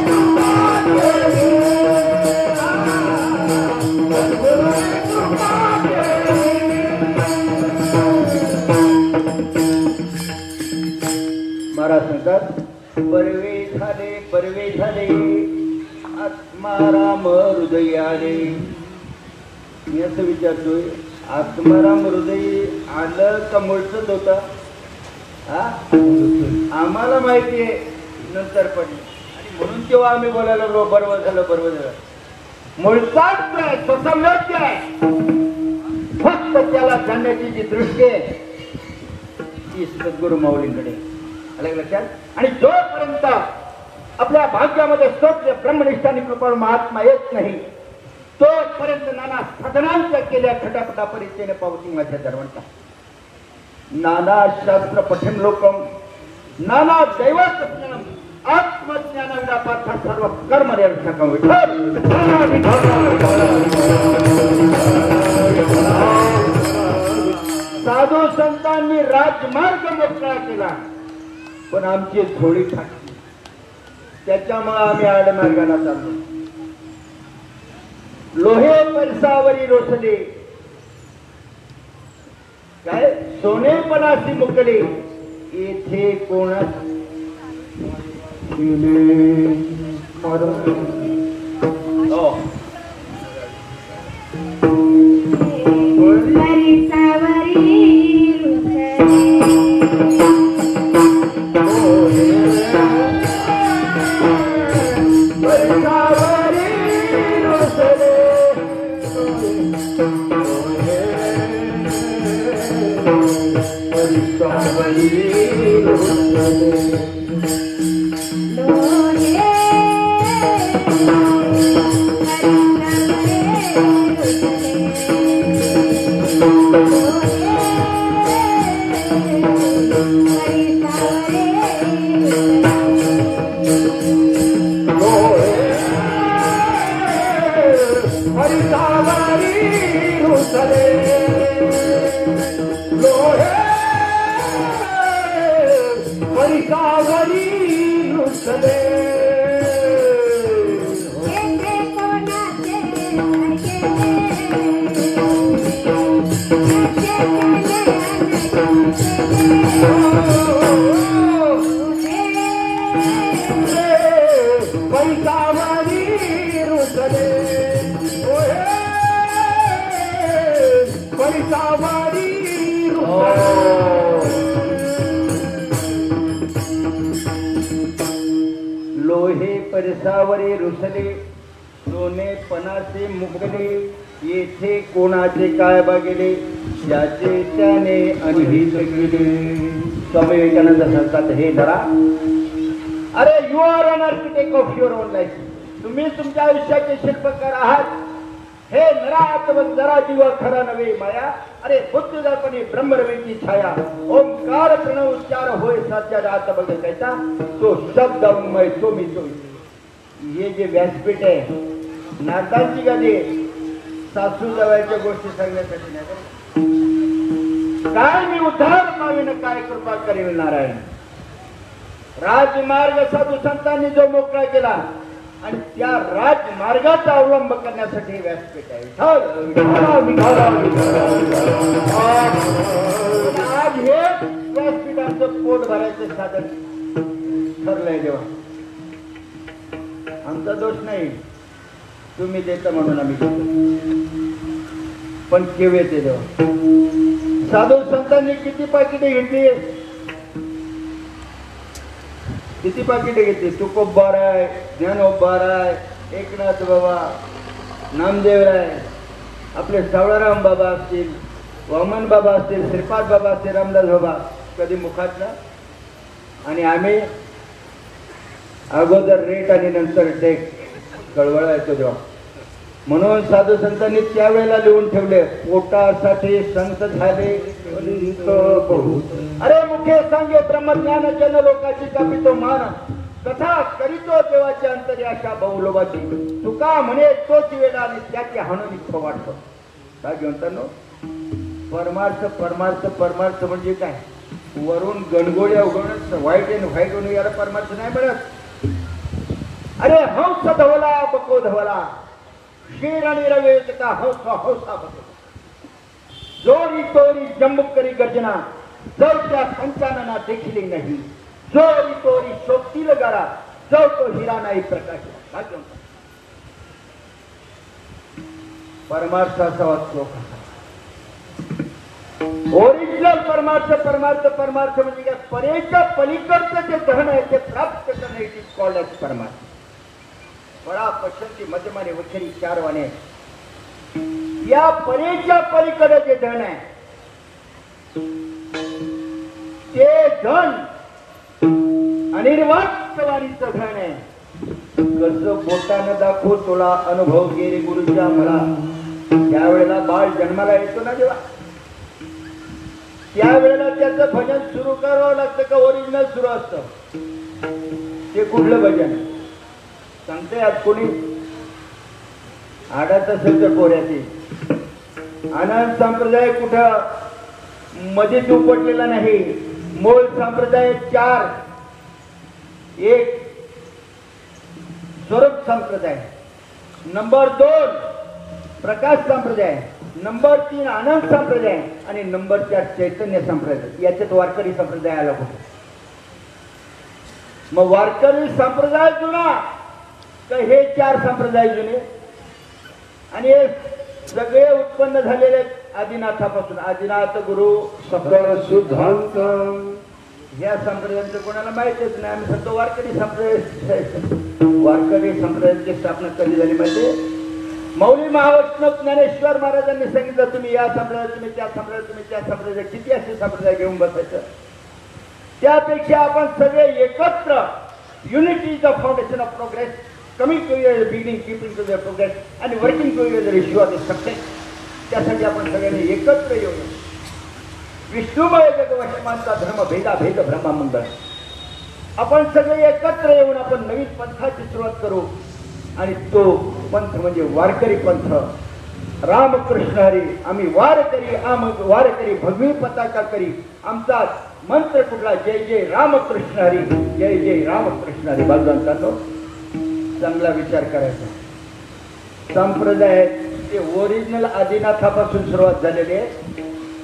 महाराज सांगतात परवे झाले आत्माराम हृदय आले. मी असं विचारतोय आत्माराम हृदय आलं का मुळचत होता? आम्हाला माहिती आहे नंतर पडली आणि म्हणून तेव्हा आम्ही बोलायला लागलो बरोबर झालं. मुळचाच आहे स्वतः आहे फक्त त्याला जाणण्याची जी दृष्टी आहे ती सद्गुरु माऊलींकडे आलं लक्षात. आणि जोपर्यंत आपल्या भाग्यामध्ये स्तोत्र ब्रह्मनिष्ठानी कृपा महात्मा येत नाही तोपर्यंत नाना साधनांच्या केल्या खटापटा परिचयने पावती माझ्या धर्मंता. नाना शास्त्र पठन लोकम नाना दैवत आत्मज्ञानाविना पार्थ सर्व कर्म निरर्थकम. साधू संतांनी राजमार्ग मोकळा केला पण आमची थोडी फाटली त्याच्यामुळे आम्ही आडमार्गाला चाललो. लोहे परसावरी रोसले काय सोनेपणाशी मुकले येथे कोणास लोहे परसावरे रुसले सोने पणाचे मुकले येथे कोणाचे काय बघिले ज्याचे त्याने अनहित केले. स्वामी विवेकानंद सांगतात हे धरा अरे you are an architect of your own life. तुम्ही तुमच्या आयुष्याचे शिल्पकार आहात. हे नरात जरा जीव खरा नव्हे माया अरे बुद्ध दर्पणी ब्रह्मरवेची छाया ओंकार प्रणव उच्चार होय सत्या जात बघायचा तो शब्द उन्मय तो मी तो. हे जे व्यासपीठ आहे नातांची गादी सासू जवळच्या गोष्टी सांगण्यासाठी नाही काय मी उद्धार मागेन काय कृपा करेल नारायण. राजमार्ग साधू संतांनी जो मोकळा केला आणि त्या राजमार्गाचा अवलंब करण्यासाठी व्यासपीठ आहे. आज हे व्यासपीठाचं पोट भरायचं साधन ठरलंय देवा. आमचा दोष नाही तुम्ही देता म्हणून आम्ही देतो. पण केव येते देवा. साधू संतांनी किती पाकिटे घेतली, किती पाकिटे घेतली. तुकोबार आहे, ज्ञानोबार आहे, एकनाथ बाबा, नामदेव राय, आपले सावळाराम बाबा असतील, वामन बाबा असतील, श्रीपाद बाबा असतील, रामदास बाबा, कधी मुखात ना. आणि आम्ही अगोदर रेट आणि नंतर टेक कळवळायचो तेव्हा. म्हणून साधू संतांनी त्यावेळेला लिहून ठेवले, पोटासाठी संत झाले अरे मुखे सांगे ब्रह्मज्ञान जन लोकाची कापितो मान, कथा करीतो देवाच्या अंतरी आशा बहुलोबाची. तुका म्हणे तोच वेळा आणि त्याची हाणून इतकं वाटतं. काय घेऊन परमार्थ परमार्थ परमार्थ म्हणजे काय, वरून गणगोळ्या उगवणं, व्हाईट अँड व्हाईट होऊन याला परमार्थ नाही मिळत. अरे हंस धवला बको धवला, शेर आणि रवेत का हौसा हौसा बको, जोरी तोरी जम्बुक करी गर्जना, जर त्या पंचानना देखील नाही, जोरी तोरी शोभतील गारा, जर तो हिरा नाही प्रकाश. परमार्थ असावा श्लोक. ओरिजिनल परमार्थ परमार्थ परमार्थ म्हणजे काय, परेच्या पलीकडचं जे धन आहे ते प्राप्त करणे, इट इज कॉल्ड एज परमार्थ. बळा पशंती मध्यमाने वखरी चार वाणे, या परेच्या पलीकडे जे धन आहे ते धन अनिर्वाच्यवाणीचं धन आहे. कसं बोटानं दाखवू तुला अनुभव गेले गुरुच्या मला. त्यावेळेला बाळ जन्माला येतो ना जेव्हा, त्यावेळेला त्याचं भजन सुरू करावं लागतं का ओरिजिनल सुरू असतं. ते कुठलं भजन सांगते आज कोणी, आडाच असेल तर कोऱ्याचे. आनंद संप्रदाय कुठं मध्येच उपटलेला नाही. मूळ संप्रदाय 4, एक स्वरूप संप्रदाय, नंबर 2 प्रकाश संप्रदाय, नंबर 3 आनंद संप्रदाय आणि नंबर 4 चैतन्य संप्रदाय. याच्यात वारकरी संप्रदाय आला कुठे. मग वारकरी संप्रदाय जुना तर हे 4 संप्रदाय जुने, आणि हे सगळे उत्पन्न झालेले आदिनाथापासून. आदिनाथ गुरु सकळ सिद्धांत या संप्रदायांचं कोणाला माहितीच नाही. आम्ही फक्त वारकरी संप्रदाय, वारकरी संप्रदायाची स्थापना कधी झाली माहिती. मौली महावैष्णव ज्ञानेश्वर महाराजांनी सांगितलं, तुम्ही या संप्रदाय, तुम्ही त्या संप्रदाय, तुम्ही त्या संप्रदाय, किती असे संप्रदाय घेऊन बसायचं. त्यापेक्षा आपण सगळे एकत्र, unity is the foundation of progress, coming to your beginning, keeping to your progress आणि working to your issue of success. त्यासाठी आपण सगळ्यांनी एकत्र येऊन विष्णुमय जगवशमांचा धर्म भेदा भेद ब्रह्ममंडळ, आपण सगळे एकत्र येऊन आपण नवीन पंथाची सुरुवात करू. आणि तो पंथ म्हणजे वारकरी पंथ. रामकृष्ण हरी, आम्ही वारकरी, वारकरी भगवी पताका करी. आमचा मंत्र कुठला, जय जय रामकृष्ण हरी, जय जय रामकृष्ण हरी. बाजूंनो चांगला विचार करायचा. संप्रदाय ते ओरिजिनल आदिनाथापासून सुरुवात झालेले आहे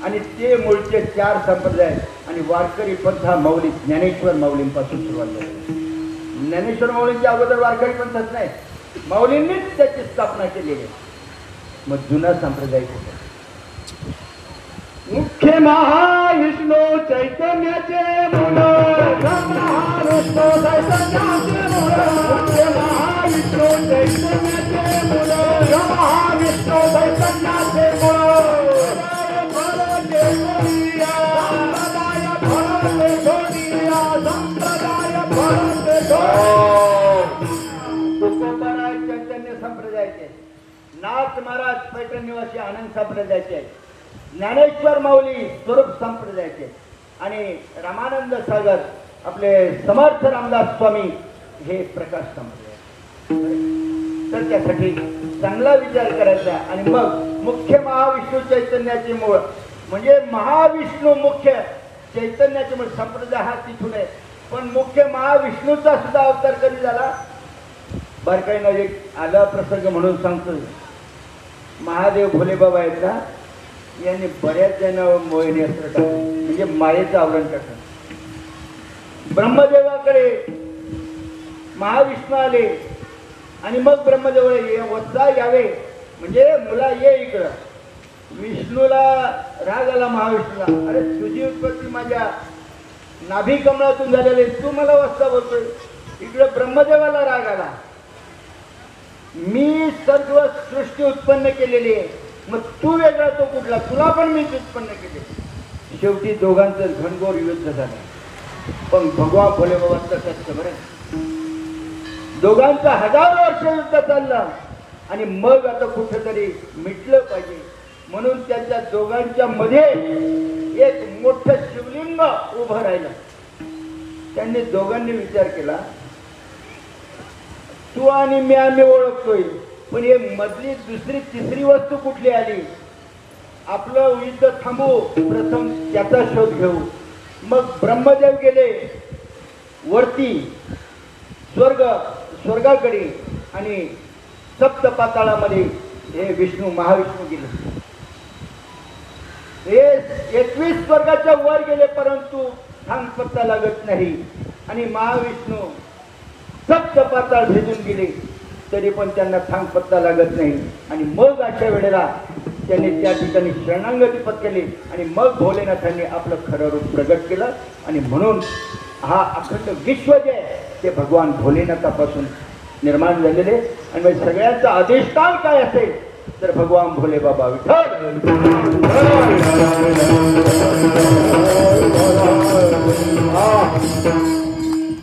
आणि ते मूळचे 4 संप्रदाय. आणि वारकरी पंथ हा मौली ज्ञानेश्वर माऊलींपासून सुरुवात झाली. ज्ञानेश्वर माऊलींच्या अगोदर वारकरी पंथच नाही, माऊलींनीच त्याची स्थापना केलेली आहे. मग जुना संप्रदाय कुठे. मुख्य महाविष्णू चैतन्याचे मूळ, महाविष्णू चैतन्याचे मूळ, मुख्य महाविष्णू चैतन्याचे मूळ, महाविष्णू चैतन्याचे मूळ. चैतन्य संप्रदायाचे, नाथ महाराज पैठण निवासी आनंद संप्रदायाचे, ज्ञानेश्वर माऊली स्वरूप संप्रदायाचे आणि रामानंद सागर आपले समर्थ रामदास स्वामी हे प्रकाश संप्रदाय. तर त्यासाठी चांगला विचार करायचा. आणि मग मुख्य महाविष्णू चैतन्याचे मूळ म्हणजे महाविष्णू मुख्य, चैतन्याचे मूळ. संप्रदाय हा तिथून आहे, पण मुख्य महाविष्णूचा सुद्धा अवतार कधी झाला. बारकाईनं एक आला प्रसंग म्हणून सांगतो. महादेव भोलेबाबा आहेत ना, यांनी बऱ्याच जण मोहिनी अस्त्र टाकलं, म्हणजे मायेचं आवरण टाकलं. ब्रह्मदेवाकडे महाविष्णू आले आणि मग ब्रह्मदेव वत्सा यावे, म्हणजे मुला ये इकडं. विष्णूला राग आला महाविष्णूला. अरे तुझी उत्पत्ती माझ्या नाभी कमळातून झालेली, तू मला वाचता बोलतोय. इकडे ब्रह्मदेवाला राग आला. मी सर्व सृष्टी उत्पन्न केलेली आहे, मग तू वेगळा तो कुठला? तुला पण मीच उत्पन्न केले. शेवटी दोघांचं घनघोर युद्ध झालं. पण भगवान भोले बाबांचं सत्य बरं, दोघांचं 1000 वर्ष युद्ध चाललं आणि मग आता कुठेतरी मिटलं पाहिजे म्हणून त्यांच्या दोघांच्या मध्ये एक मोठं शिवलिंग उभं राहिलं. त्यांनी दोघांनी विचार केला, तू आणि मी आम्ही ओळखतोय, पण हे मधली दुसरी तिसरी वस्तू कुठली आली? आपलं युद्ध थांबू, प्रथम त्याचा शोध घेऊ. मग ब्रह्मदेव गेले वरती स्वर्गाकडे आणि सप्त पाताळामध्ये हे विष्णू महाविष्णू गेले. हे 21 स्वर्गाच्या वर गेले, परंतु थांब पत्ता लागत नाही. आणि महाविष्णू सप्त पाताळ भेदून गेले, तरी पण त्यांना थांब पत्ता लागत नाही. आणि मग अशा वेळेला त्यांनी त्या ठिकाणी शरणागती पत्करली आणि मग भोलेनाथांनी आपलं खरं रूप प्रगट केलं. आणि म्हणून हा अखंड विश्व जे आहे ते भगवान भोलेनाथापासून निर्माण झालेले. आणि म्हणजे सगळ्यांचा अधिष्ठान काय असेल तर भगवान भोले बाबा विठ्ठल.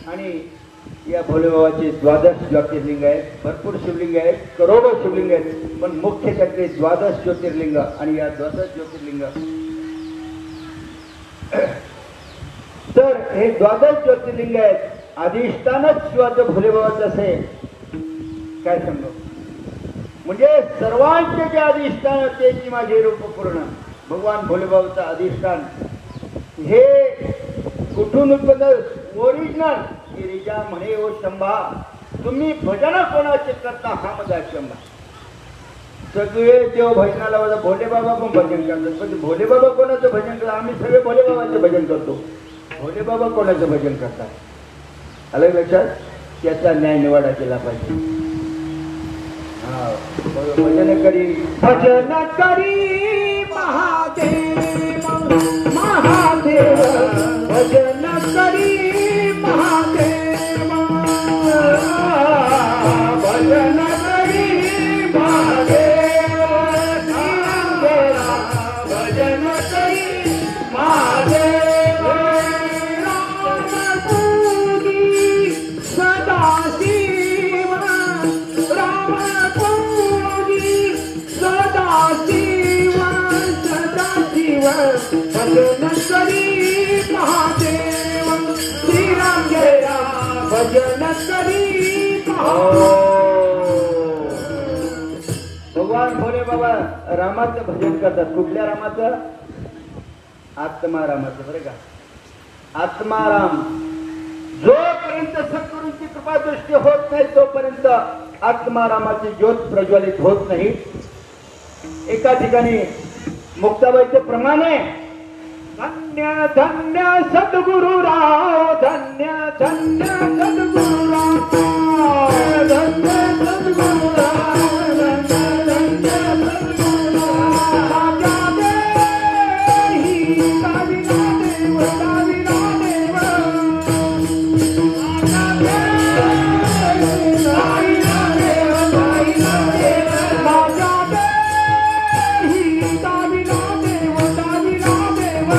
आणि या भोले बाबाचे 12 ज्योतिर्लिंग आहेत. भरपूर शिवलिंग आहेत, करोडो शिवलिंग आहेत, पण मुख्य त्यातले 12 ज्योतिर्लिंग. आणि या 12 ज्योतिर्लिंग तर हे 12 ज्योतिर्लिंग आहेत. अधिष्ठानच शिवाचं भोले बाबाचं असेल काय सांगू, म्हणजे सर्वांचे जे अधिष्ठान ते की माझे रूप पूर्ण भगवान भोले बाबाचं अधिष्ठान हे कुठून उत्पन्न? ओरिजिनल गिरिजा म्हणे ओ शंभा, तुम्ही भजन कोणाचे करता हा माझा शंभा. सगळे देव भजनाला माझा भोले बाबा पण भजन करतात, पण भोले बाबा कोणाचं भजन करतात? आम्ही सगळे भोले बाबाचं भजन करतो. भोले बाबा कोणाचं भजन करतात? अलग लक्षात, त्याचा न्याय निवाडा केला पाहिजे. भजन करी महादेव महादेव, भजन करी महादेव, भजन करी महादेव, भजन करी महादेव. रामपूजी सदाशिव, रामपूजी सदाशिव, सदाशिव, भजन करी महादेव. श्रीराम जय राम, भजन करी भगवान भोले बाबा रामाचं भजन करतात. कुठल्या रामाचं? आत्मारामाचं. बरं का, आत्माराम. जोपर्यंत सद्गुरूंची कृपा दृष्टी होत नाही तोपर्यंत आत्मारामाची ज्योत प्रज्वलित होत नाही. एका ठिकाणी मुक्ताबाईचे प्रमाण आहे, धन्य धन्य सद्गुरुराव, धन्य धन्य सद्गुरुराव, धन्य सद्गुरुराव, धन्य धन्य सद्गुरुराव. राजा देही काविना देव, काविना देव, राजा देही काविना देव, राजा देही काविना देव, काविना देव.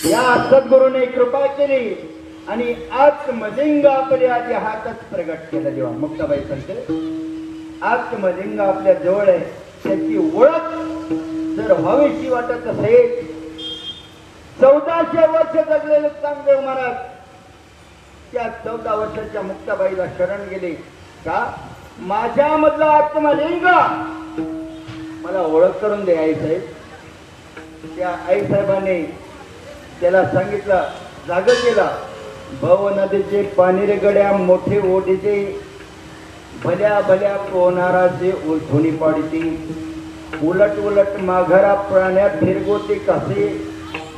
या सद्गुरूने कृपा केली आणि आत्मलिंग आपल्या आधी हातात प्रगट केला जेव्हा मुक्ताबाई सांगते आत्मलिंग आपल्या जवळ आहे त्याची ओळख जर व्हावीशी वाटत असेल 1400 वर्ष जगलेले चांगदेव महाराज त्या 14 वर्षाच्या मुक्ताबाईला शरण गेले का माझ्यामधलं आत्मलिंग मला ओळख करून दे आई साहेब त्या आई साहेबांनी त्याला सांगितलं जाग केला भव नदीचे पाणी रे गड्या मोठे ओढीचे भल्या भल्या पोहणाराचे उलथुनी पाडीते उलट उलट माघारा प्राण्या फिरगोते कसे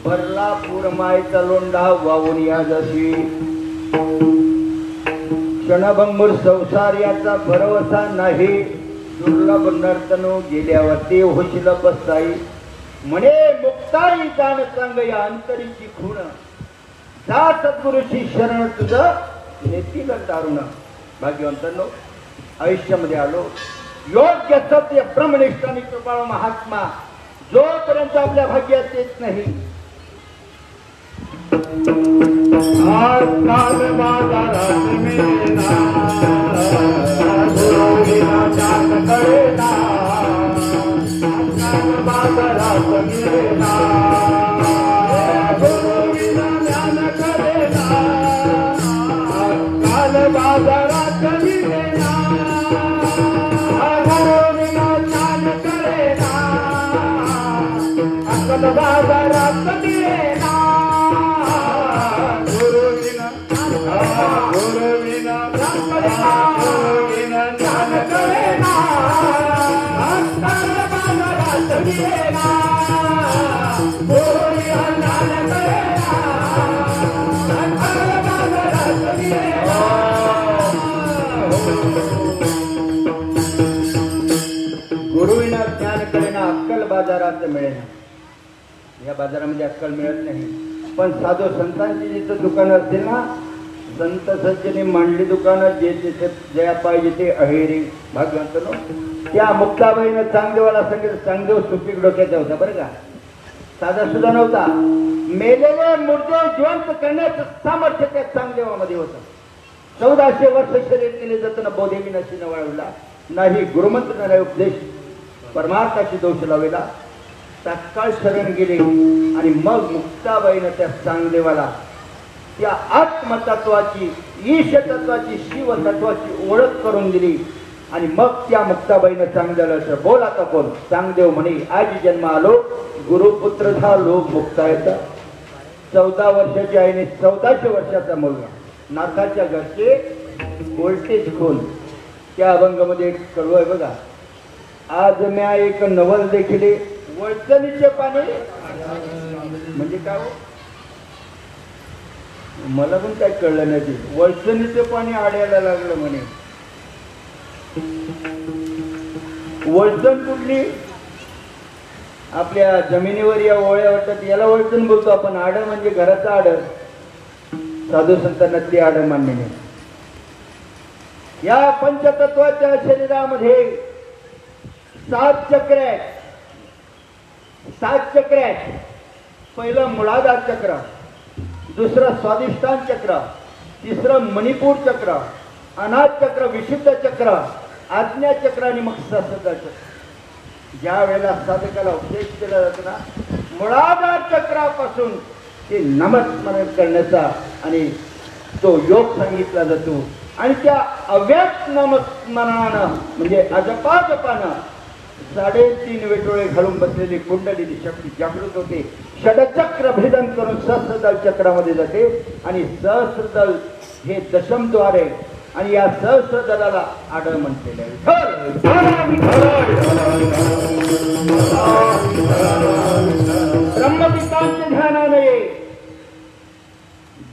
भरला पुरमायचा लोंढा वाहून या जशी क्षणभंगूर संसार याचा भरवसा नाही दुर्लभ नर्तनो गेल्यावर ते होशील बसाई म्हणे मुक्ताई जाण सांग या अंतरीची खूण जा सद्गुरूची शरण तुझं नेतील दारुण भाग्यवंतांनो आयुष्यामध्ये आलो योग्य सत्य ब्रह्मनिष्ठ आणि कृपाळू महात्मा जोपर्यंत आपल्या भाग्यात येत नाही आजकाल बाजारात मिळेना गुरुविना ज्ञान कळेना आजकाल बाजारात मिळेना गुरुविना ज्ञान कळेना आजकाल बाजारात मिळेना गुरुविना ज्ञान कळेना आजकाल बाजारात मिळेना गुरुविना ज्ञान कळेना आजकाल बाजारात मिळेना गुरुविना ज्ञान कळेना आजकाल बाजारात मिळेना गुरुविना ज्ञान कळेना अक्कल बाजारात मिळेना या बाजारामध्ये अक्कल मिळत नाही पण साधू संतांची जिथं दुकानं असतील ना संत सज्जने मांडली दुकानं जे तिथे जया पाहिजे ते अहेरी भागवंतनो त्या मुक्ताबाईनं चांगदेवाला सांगितलं चांगदेव सुपीक डोक्याचा होता बरं का साधा सुद्धा नव्हता मेलेले मुर्दे जिवंत करण्याचं सामर्थ्य त्या चांगदेवामध्ये होतं 1400 वर्ष शरीर केले जाताना बोधेवी नशी वळवला नाही गुरुमंत्र नाही उपदेश परमार्थाची दोष लावलेला तात्काळ शरण गेले आणि मग मुक्ताबाईनं त्या चांगदेवाला त्या आत्मतत्वाची ईश तत्वाची शिव तत्वाची ओळख करून दिली आणि मग त्या मुक्ताबाईनं चांगदेवाला बोल आता कोण चांगदेव म्हणे आज जन्म आलो गुरुपुत्र झालो मुक्तायचा 14 वर्षाची आईने 1400 वर्षाचा मुलगा नाथाच्या घरचे व्होल्टेज खोल त्या अभंगामध्ये एक कडवं आहे बघा आज म्या एक नवल देखील वळचणीचे पाणी म्हणजे काय हो मला पण काय कळलं नाही ते वळचणीचे पाणी आड्याला लागलं म्हणे वळचण कुठली आपल्या जमिनीवर या ओळ्या वाटतात याला वळचण बोलतो आपण आड म्हणजे घराचं आड साधू संतांना ते आड मान्य नाही या पंचतत्वाच्या शरीरामध्ये 7 चक्र आहेत 7 चक्र आहेत पहिलं मूलाधार चक्र दुसरं स्वादिष्ठान चक्र तिसरं मणिपूर चक्र अनाथ चक्र विशुद्ध चक्र आज्ञा चक्र आणि मग सहस्त्र चक्र ज्या वेळेला साधकाला उपदेश केला जातो ना मूलाधार चक्रापासून ते नामस्मरण करण्याचा आणि तो योग सांगितला जातो आणि त्या अव्यक्त नामस्मरणानं म्हणजे अजपाजपानं 3.5 वेटोळे घालून बसलेली कुंडलीची शक्ती जागृत होते षडचक्र भेदन करून सहस्त्रदल चक्रामध्ये जाते आणि सहस्त्रदल हे दशमद्वार आहे आणि या सहस्त्रदलाला आडळ म्हटलेले आहे ब्रह्मपितांच्या ध्यानाने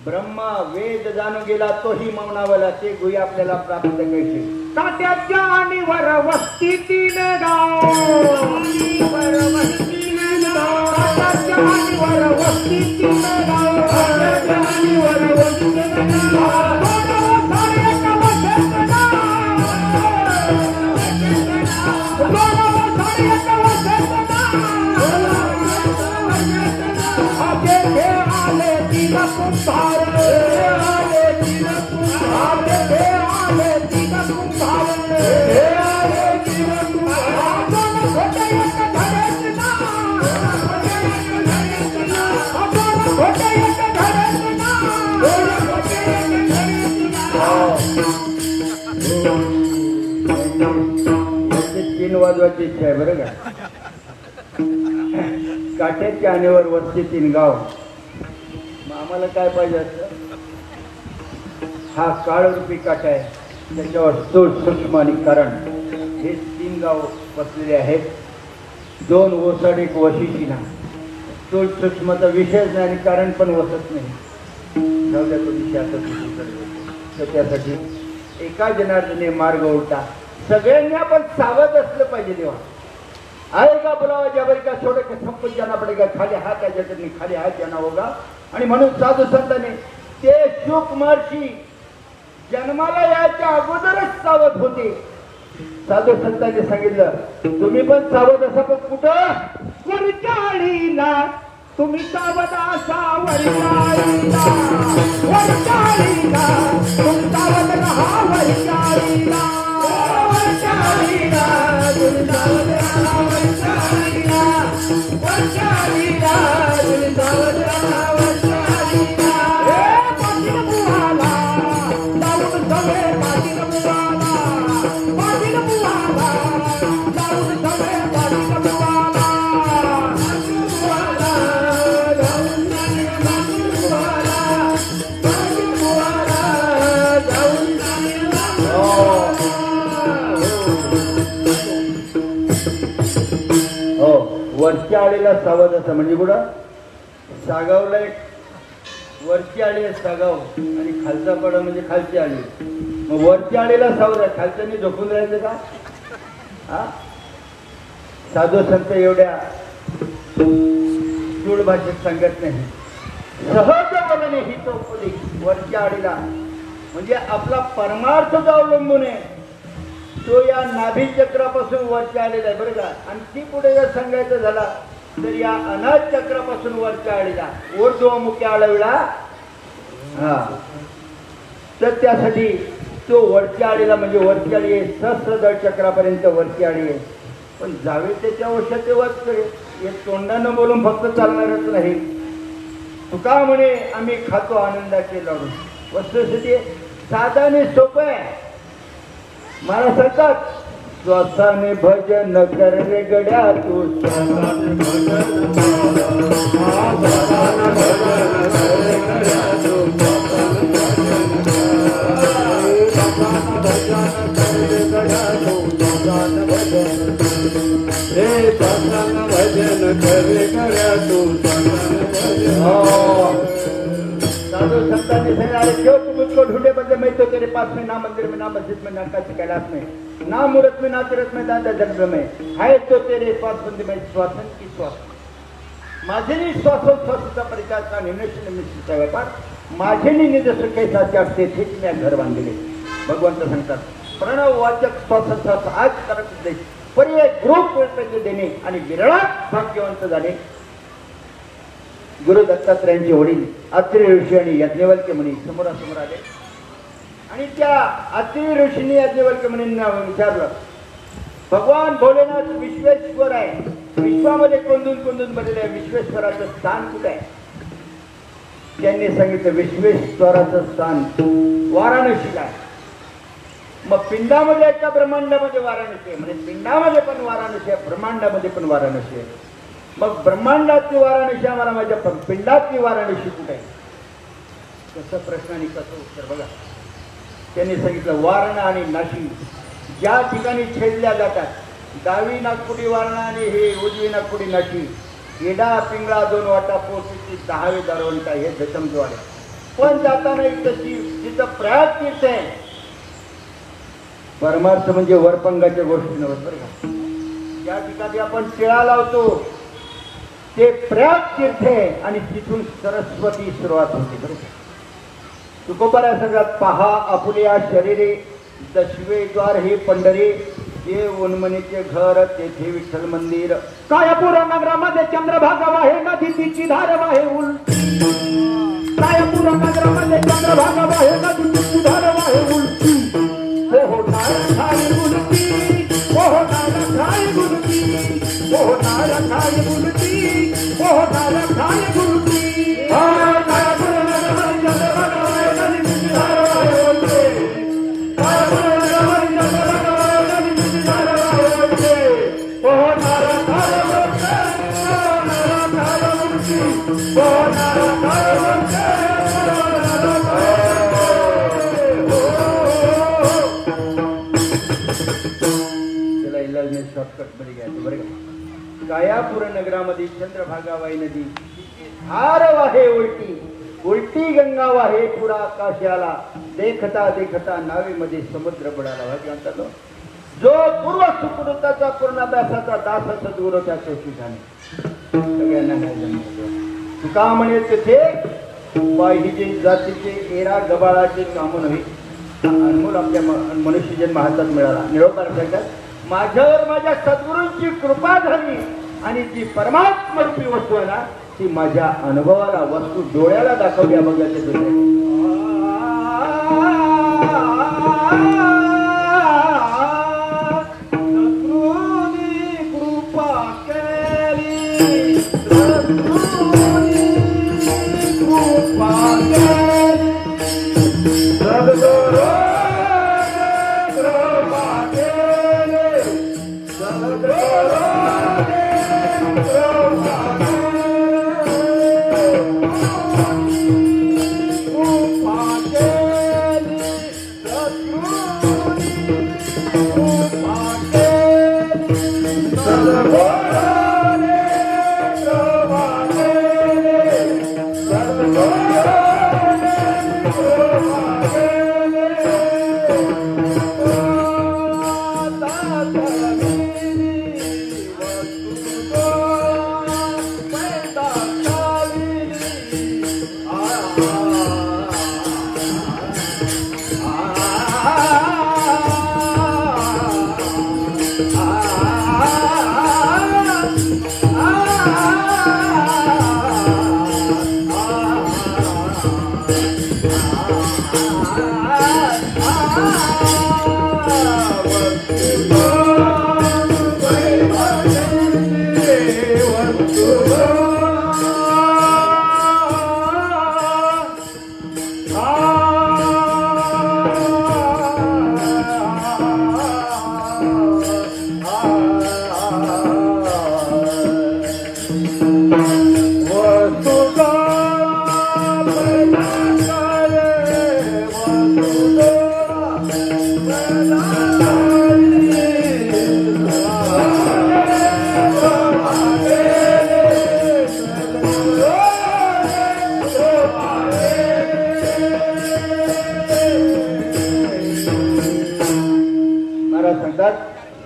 ब्रह्मा वेद जाणून गेला तोही मौनावला ते गुही आपल्याला प्राप्त कैसे तात्याच्या आणि वर वस्तीतील गाव वर वस्तीतील गाव तात्याच्या आणि वर वस्तीतील गाव तात्याच्या आणि वर वस्तीतील गाव आले तिला कुंभार तीन वाजवायची इच्छा आहे बरं का. काठ्याच्या आणीवर वस्ती 3 गाव. मग आम्हाला काय पाहिजे असतं. हा काळरूपी काठा आहे, त्याच्यावर स्थूळ सूक्ष्म आणि कारण हे 3 गाव बसलेले आहेत. 2 ओसड 1 वशिशिना. स्थूळ सूक्ष्मचा विषयच नाही आणि कारण पण वसत नाही. जाऊ द्या तो विषय आता तर त्यासाठी एका जनार्दने मार्ग उलटा. सगळ्यांनी आपण सावध असलं पाहिजे. तेव्हा आएगा बुलावा जबरी का छोटे के सब कुछ जाना पड़ेगा. खाली हात आहे जगतनी खाली हात जाना होगा. आणि म्हणून साधू संतांनी ते शुक महर्षी जन्माला यायच्या अगोदरच सावध होते. साधू संतांनी सांगितलं तुम्ही पण सावध असा. पण कुठं वरचाळीला तुम्ही सावध असा. वरचाळीला वरचाळीला तुम्ही सावध रहा. वरचाळीला वरचाळीला तुम्ही सावध रहा. वरचाळीला वरचाळीला तुम्ही सावध रहा. वरचाळीला पाटील बुवाला जाऊन सगळे पाटील बुवाला. पाटील बुवाला जाऊन सगळे पाटील बुवाला. हो वरच्या आळीला सावध असं म्हणजे कुठं सागावला एक वरची आळी आहे सागाव आणि खालचा पडा म्हणजे खालची आळी. मग वरच्या आळीला सावध आहे. खालच्यानी झोपून राहायचं का. हा साधू संत एवढ्या सूळ भाषेत सांगत नाही. सहज बोलणे ही चौपदी वरच्या आळीला म्हणजे आपला परमार्थ जो अवलंबून आहे तो या नाभी चक्रापासून वरच्या आलेला आहे बरं का. आणि ती पुढे जर सांगायचं झाला तर या अनाज चक्रापासून वरच्या आळीला ऊर्ध्वमुखी आळविला. हा तर त्यासाठी तो वरच्या आळीला म्हणजे वरची आळी आहे. सहस्रदळ चक्रापर्यंत वरची आळी आहे. पण जावे त्याच्या वशात तेव्हाच करेल. हे तोंडानं बोलून फक्त चालणारच नाही. तुका म्हणे आम्ही खातो आनंदाचे लाडू. वस्तुस्थिती साधाने सोपं आहे. मला सांगतात श्वासाने भजन कर रे गड्या तू. श्वासाने भजन साधू संतांनी सांगितलं क्यों तुम मुझको ढूंढे बंदे मैं तो तेरे पास में ना मंदिर में ना मस्जिद में ना काशी कैलाश में ना मूर्त में ना तीर्थ में ना जन्म में है तो तेरे पास बंदे में श्वासन की श्वास. माझेनी श्वासोच्छ्वासाचा परिचारचा निमित्त व्यापार माझेनी निजस कैसाचे असते तेच मी घर बांधले. भगवंत सांगतात प्रणव वाचक श्वासोच्छ्वास आज करत दे पर्याय ग्रुप देणे आणि विरळात भाग्यवंत झाले. गुरु दत्तात्रयांचे वडील अत्रि ऋषी आणि यज्ञवल्क्य मुनी समोरासमोर आले आणि त्या अत्रि ऋषींनी यज्ञवल्क्य मुनींना विचारलं भगवान भोलेनाथ विश्वेश्वर आहे. विश्वामध्ये कोंदून कोंदून बनलेलं आहे. विश्वेश्वराचं स्थान कुठे आहे. त्यांनी सांगितलं विश्वेश्वराचं स्थान वाराणसीला आहे. मग पिंडामध्ये आहे का ब्रह्मांडामध्ये वाराणसी आहे. म्हणजे पिंडामध्ये पण वाराणसी आहे ब्रह्मांडामध्ये पण वाराणसी आहे. मग ब्रह्मांडातली वाराणसी आम्हाला माझ्या पिंडातली वाराणसी कुठे आहे. कसं प्रश्न आणि कसं उत्तर बघा. त्यांनी सांगितलं वारणा आणि नाशिक ज्या ठिकाणी छेदल्या जातात डावी नागपुडी वारणा आणि हे उजवी नागपुडी नाशिक येडा पिंगळा 2 वाटा पोचीची 10वे दारवंटा हे दशमद्वारे. पण जाताना तशी जिथं प्रयाग तीर्थ आहे. परमार्थ म्हणजे वरपंगाच्या गोष्टी नव्हत बरं का. ज्या ठिकाणी आपण टिळा लावतो ते प्रयाग तीर्थ आहे आणि तिथून सरस्वती सुरुवात होते बरं का. तुकोबारा सगळ्यात पहा आपुल्या शरीरे 10वे द्वार हे पंढरी ये उन्मनीचे घर तेथे विठ्ठल मंदिर. कायापूर नगरामध्ये चंद्रभागा वाहे नदी तिची धार वाहे उल. कायापूर नगरामध्ये चंद्रभागा वाहे नदी तिची धार वाहे उल. हो नारायण गुरुती हो नारायण गुरुती हो नारायण गुरुती हो नारायण गुरुती. कायापूर नगरामध्ये चंद्रभागा वाहे नदी तिची धार वाहे उल. कायापूर नगरामध्ये चंद्रभागा वाहे नदी तिची धार वाहे उल. त्याला इलाज नाही, शॉर्टकट मध्ये घ्यायचं बरं का. गायापूर नगरामध्ये चंद्रभागाबाई नदी हार वाहे उलटी उलटी गंगा वाहे पुरा आकाश आला देखता देखता नावेमध्ये समुद्र बुडाला. म्हणतात जो पूर्व सुकृताचा पूर्णाभ्यासाचा दास सद्गुरू त्या चौकी झाले. सगळ्यांना नाही जमलं. तुका म्हणे तिथे पाहिजे जातीचे एरा गबाळाचे काम नव्हे. अनमोल आपल्या मनुष्य जन्म हातात मिळाला. निरोपार सांगतात माझ्यावर माझ्या सद्गुरूंची कृपा झाली आणि ती परमात्मरूपी वस्तू आहे ना ती माझ्या अनुभवाला वस्तू डोळ्याला दाखवल्या बघायचे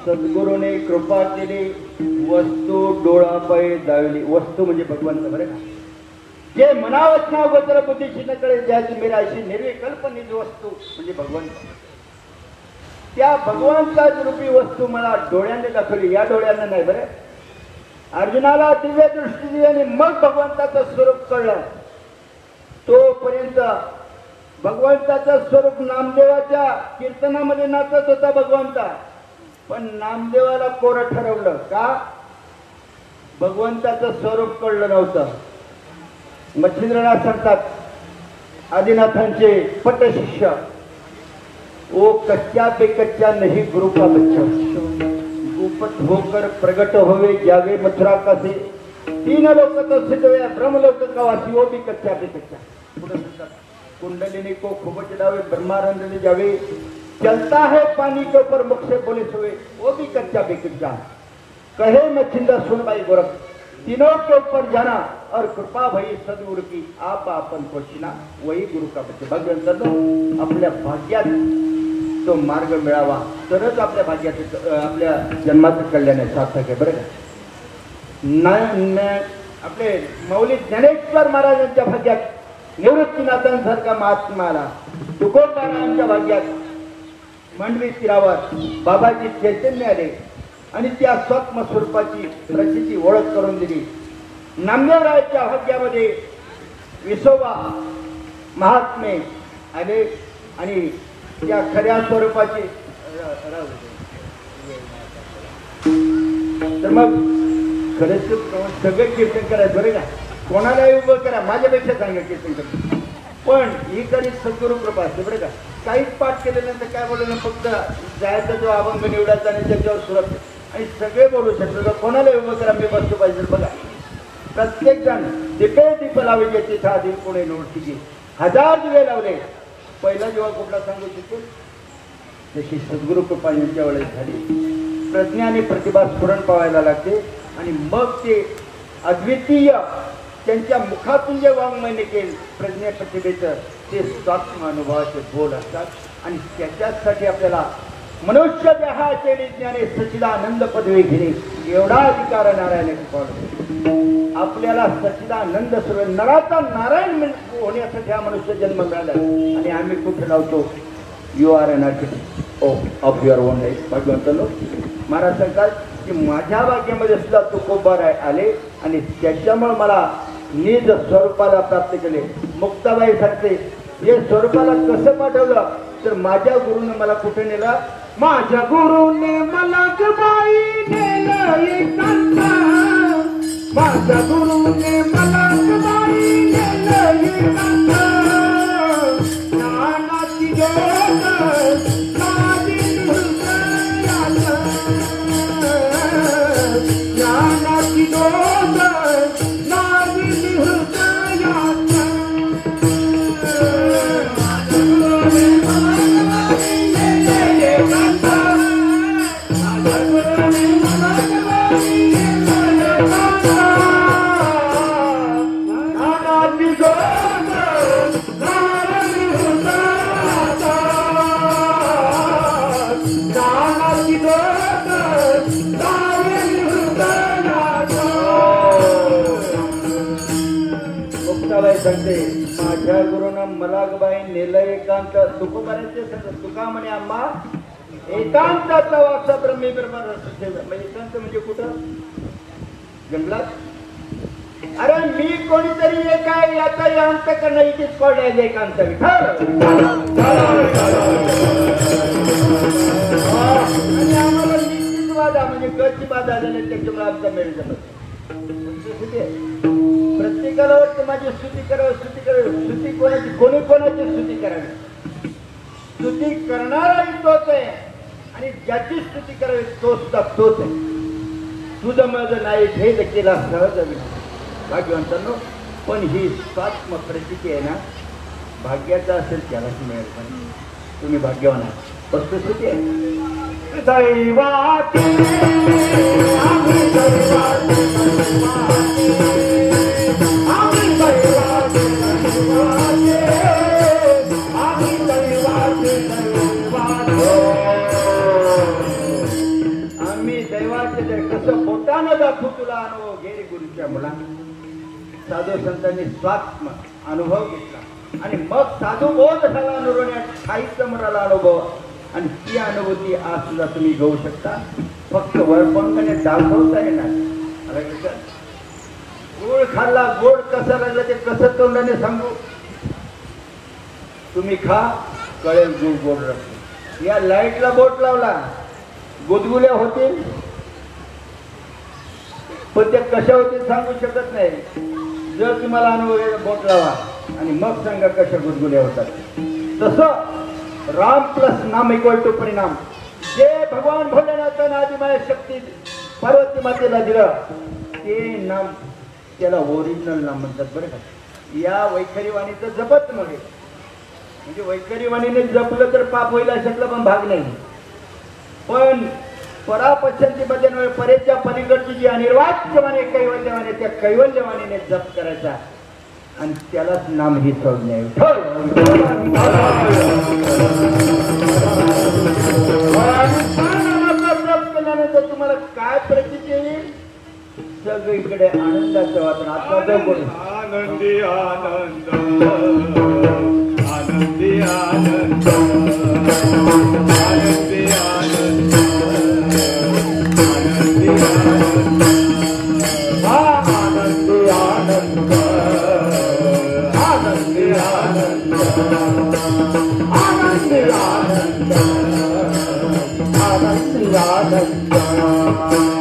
सद्गुरूने कृपा केली वस्तू डोळापायी दावली. वस्तू म्हणजे भगवंत बरं का. जे मनावचना गोचर बुद्धीशी न कळे ज्याची मेरा अशी निर्विकल्प निज वस्तू म्हणजे भगवंत. त्या भगवंताची रूपी वस्तू मला डोळ्याने दाखवली. या डोळ्यांना नाही बरं. अर्जुनाला दिव्य दृष्टी दिली आणि मग भगवंताचं स्वरूप कळलं. तोपर्यंत भगवंताचं स्वरूप नामदेवाच्या कीर्तनामध्ये नाचत होता भगवंता. पण नामदेवाला कोरं ठरवलं का भगवंताचं स्वरूप कळलं नव्हतं. मच्छिंद्रनाथ सांगतात आदिनाथांचे पटशिष्य ओ कच्चा बेकच्चा नहीं गुरु का बच्चा गुपत होकर प्रगट होवे जावे मथुरा कासे तीन लोक तो सिद्धवे ब्रह्मलोक का वासी वो भी कच्चा बेकच्चा. पुढे सांगतात कुंडलिनी को खूब चढ़ावे ब्रह्मानंद ले जावे चलता है पानी के ऊपर मुख से बोले सोए वो भी कच्चा बेकच्चा. कहे मच्छिंद्र सुन भाई गोरख तीनों के ऊपर जाना और कृपा भई सदगुरु की आप अपन पोषिना वही गुरु का बच्चे. भगवंत आपल्या भाग्यात तो मार्ग मिळावा तरच आपल्या भाग्यात आपल्या जन्माचं कल्याण सार्थक आहे बरं का. आपले मौली ज्ञानेश्वर महाराजांच्या भाग्यात निवृत्तीनाथांसारखा महात्मा आला. तुकोबारायांच्या भाग्यात मांडवी तीरावर बाबाजी चैतन्य आले आणि त्या स्वात्म स्वरूपाची प्रचिती ओळख करून दिली. नामदेवरायाच्या भाग्यामध्ये विसोबा महात्मे आले आणि त्या खऱ्या स्वरूपाची तर मग खरंच सगळं कीर्तन करायचं बरं का. कोणालाही उभं करा माझ्यापेक्षा चांगलं कीर्तन करतो. पण ही कधी सद्गुरु कृपा असते बरं का. काहीच पाठ केल्यानंतर काय बोललं फक्त जायचा जो अभंग निवडायचा आणि त्याच्यावर सुरत आणि सगळे बोलू शकतो. कोणालाही उभं करा मी बसतो पाहिजे बघा. प्रत्येक जण दिपे दीप लावले तिथं आधी पुणे नोटची 1000 दिवे लावले. पहिला जेव्हा कुठला सांगू शकेल जशी सद्गुरु कृपा यांच्या वेळेस झाली. प्रज्ञा आणि प्रतिभा स्फुरण पावायला लागते आणि मग ते अद्वितीय त्यांच्या मुखातून जे वाङ्मय निघेल प्रज्ञा प्रतिभेचं ते स्वात्म अनुभवाचे बोल असतात आणि त्याच्यासाठी आपल्याला मनुष्य देहाचे ज्ञाने सच्चिदानंद पदवी घेणे एवढा अधिकार नारायण कृपा. आपल्याला सच्चिदानंद सर्व नराचा नारायण होण्यासाठी हा मनुष्य जन्म मिळाला आणि आम्ही कुठे लावतो you are an architect of your own life. भगवंतांनो महाराज सांगतात की माझ्या भाग्यामध्ये सुद्धा तुकोबार आले आणि त्याच्यामुळे मला निज स्वरूपाला प्राप्त केले. मुक्ताबाई सांगते हे स्वरूपाला कसं पाठवलं तर माझ्या गुरुने मला कुठे नेलं. माझ्या गुरुने मला गबाई नेलं एकांत. माझ्या गुरुने मला गबाई नेलं एकांत. ज्ञानाची ज्योत माझी हृदयात. ज्ञानाची ज्योत माझी हृदयात. सांगते माझ्या गुरुनं मला गबाई नेलं एकांत. तुकोबारांचे तुका म्हणे आम्हा एकांताचा वासा ब्रह्मी ब्रह्म एकांत म्हणजे कुठं जंगलात. अरे मी कोणीतरी एक आहे याचा अंत करणं इथेच पडलाय एकांत. आम्हाला निश्चित बाधा म्हणजे कशी बाधा झाली त्याच्यामुळे आमचा मेळ जमत. प्रत्येकाला वाटतं माझी स्तुती करावी स्तुती करावी. स्तुती कोणाची कोणी कोणाची स्तुती करावी. स्तुती करणाराही तोच आहे आणि ज्याची स्तुती करावी तो सुद्धा तोच आहे. तुझं माझं नाही भेद केला सहज भाग्यवंतांनो. पण ही स्वात्म प्रचिती आहे ना भाग्याचा असेल त्यालाच मिळेल. तुम्ही भाग्यवान आहात. वस्तुस्थिती आहे दैवाती आम्ही दैवाती आम्ही दैवाती आम्ही दैवाती आम्ही दैवाचे कसं बोटानं दाखवू तुला अनुभव घे रे गुरुच्या मुला. साधू संतांनी स्वात्म अनुभव घेतला आणि मग साधू बोध झाला अनुरोण्यात साहित्य मराला अनुभव आणि ती अनुभूती आज सुद्धा तुम्ही घेऊ शकता. फक्त वरपंखाने दाखवता येणार. गोड खाल्ला गोड कसा लागला ते कसं तोंडाने सांगू. तुम्ही खा कळेल गुळ गोड रस. या लाईटला बोट लावला गुदगुल्या होतील पण त्या कशा होतील सांगू शकत नाही. जर तुम्हाला अनुभव बोट लावा आणि मग सांगा कशा गुदगुल्या होतात. तसं राम प्लस नाम इक्वल टू परिणाम. जे भगवान भोलेनाथानं आदिमाया शक्ती पार्वती मातेला दिलं ते नाम त्याला ओरिजिनल नाम म्हणतात बरं का. या वैखरी वाणीचं जपत नव्हे म्हणजे वैखरी वाणीने जपलं तर पाप होईल अशातला पण भाग नाही. पण परापश्चंतीमध्ये नव्हे परेच्या पलीकडची जी अनिर्वाच्यवाणी कैवल्यवाणी त्या कैवल्यवाणीने जप करायचा आणि त्यालाच नाम ही संज्ञा आहे. जप केल्यानंतर तुम्हाला काय प्रचिती येईल. सगळीकडे आनंदाचं वातावरण. आता बोल आनंदी आनंद आनंदी आनंद आनंदी आनंद आनंदी आनंद आनंदी आनंद आनंदी आनंद आनंदी आनंद आनंदी आनंद.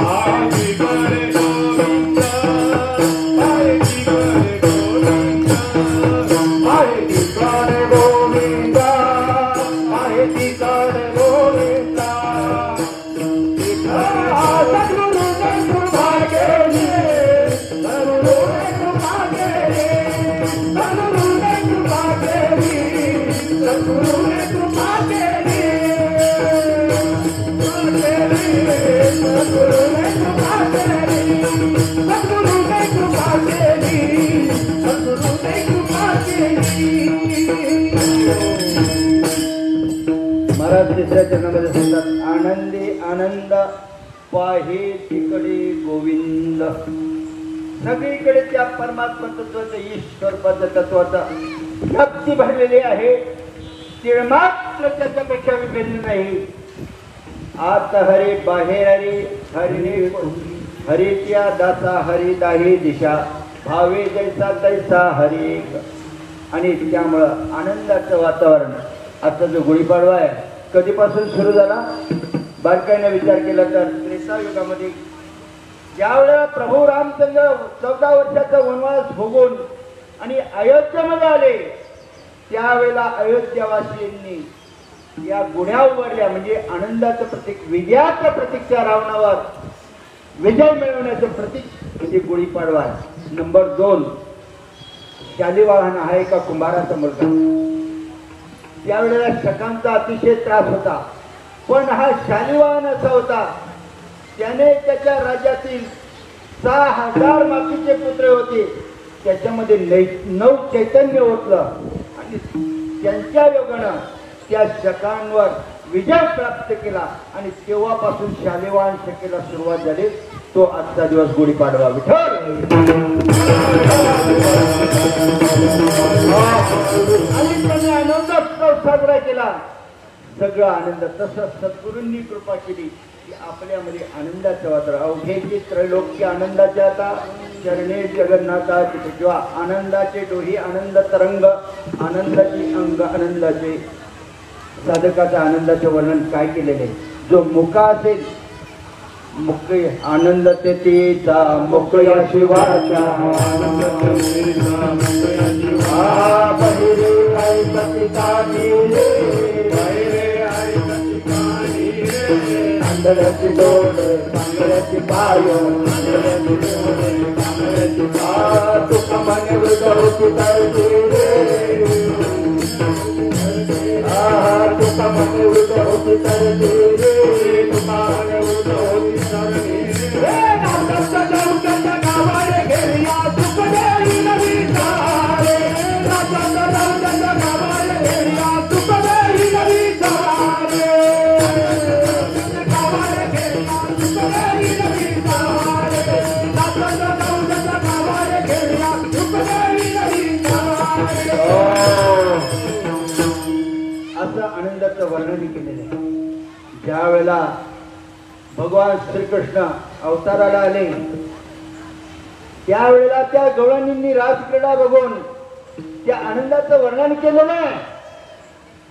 आजी करे गोविंद आजी करे गोविंद आयती करे गोविंद आयती करे गोविंद. सद्गुरु ने कृपा पाहे तिकडे गोविंद. सगळीकडे त्या परमात्मा तत्वाचं ईश्वरपाचं तत्वाचं व्याप्ती भरलेली आहे. तिळमात्र त्याच्यापेक्षा भिन्न नाही. आत हरे बाहेर हरे हरिणे हरित्या दासा हरी दाही दिशा भावे जैसा तैसा हरी. आणि त्यामुळं आनंदाचं वातावरण. आता जो गुढीपाडवा आहे कधीपासून सुरू झाला बारकाईने विचार केला तर त्रेतायुगामध्ये ज्यावेळेला प्रभू रामचंद्र 14 वर्षाचा वनवास भोगून आणि अयोध्येमध्ये आले त्यावेळेला अयोध्यावासींनी या गुढ्या उभारल्या. म्हणजे आनंदाचं प्रतीक, विजयाचं प्रतीक. त्या रावणावर विजय मिळवण्याचं प्रतीक म्हणजे गुढीपाडवा आहे. नंबर 2 शालिवाहन आहे का कुंभाराचा मुलगा. त्यावेळेला शकांचा अतिशय त्रास होता. पण हा शालिवाहन असा होता त्याने त्याच्या राज्यातील 6000 मातीचे पुत्र होते त्याच्यामध्ये 9 चैतन्य ओतलं आणि त्यांच्या योगानं त्या शकांवर विजय प्राप्त केला. आणि तेव्हापासून शालिवाहन शकेला सुरुवात झाली. तो आजचा दिवस गुढीपाडवा. विठ्ठल. आणि त्याने आनंदोत्सव साजरा केला. सगळा आनंद. तसं सद्गुरूंनी कृपा केली की आपल्यामध्ये आनंदाचं वातावरण. अवघेची त्रैलोक्य आनंदाचे आता चरणे जगन्नाथा. जेव्हा आनंदाचे डोही आनंद तरंग आनंदाची अंग आनंदाचे साधकाच्या आनंदाचे वर्णन काय केलेले. जो मुका असेल मुक आनंद तेचा मुकया शिवाचा बहिरे आई पतितानी अंधळ्याची डोळ चांगल्याची पाय तुका म्हणे वृद्ध तुका म्हणे वृद्ध होती तर तुका म्हणे वृद्ध होती गावाने घेऊया तुक देई नवी तारे. गावाने घेऊया तुक देई नवी तारे. गावाने घेऊया तुक देई नवी तारे. गावाने घेऊया तुक देई नवी तारे. असं आनंदाचं वर्णन केलेलं आहे. ज्या वेळेला भगवान श्रीकृष्ण अवताराला आले त्यावेळेला त्या गवळणींनी रासक्रीडा बघून त्या आनंदाचं वर्णन केलेलं आहे.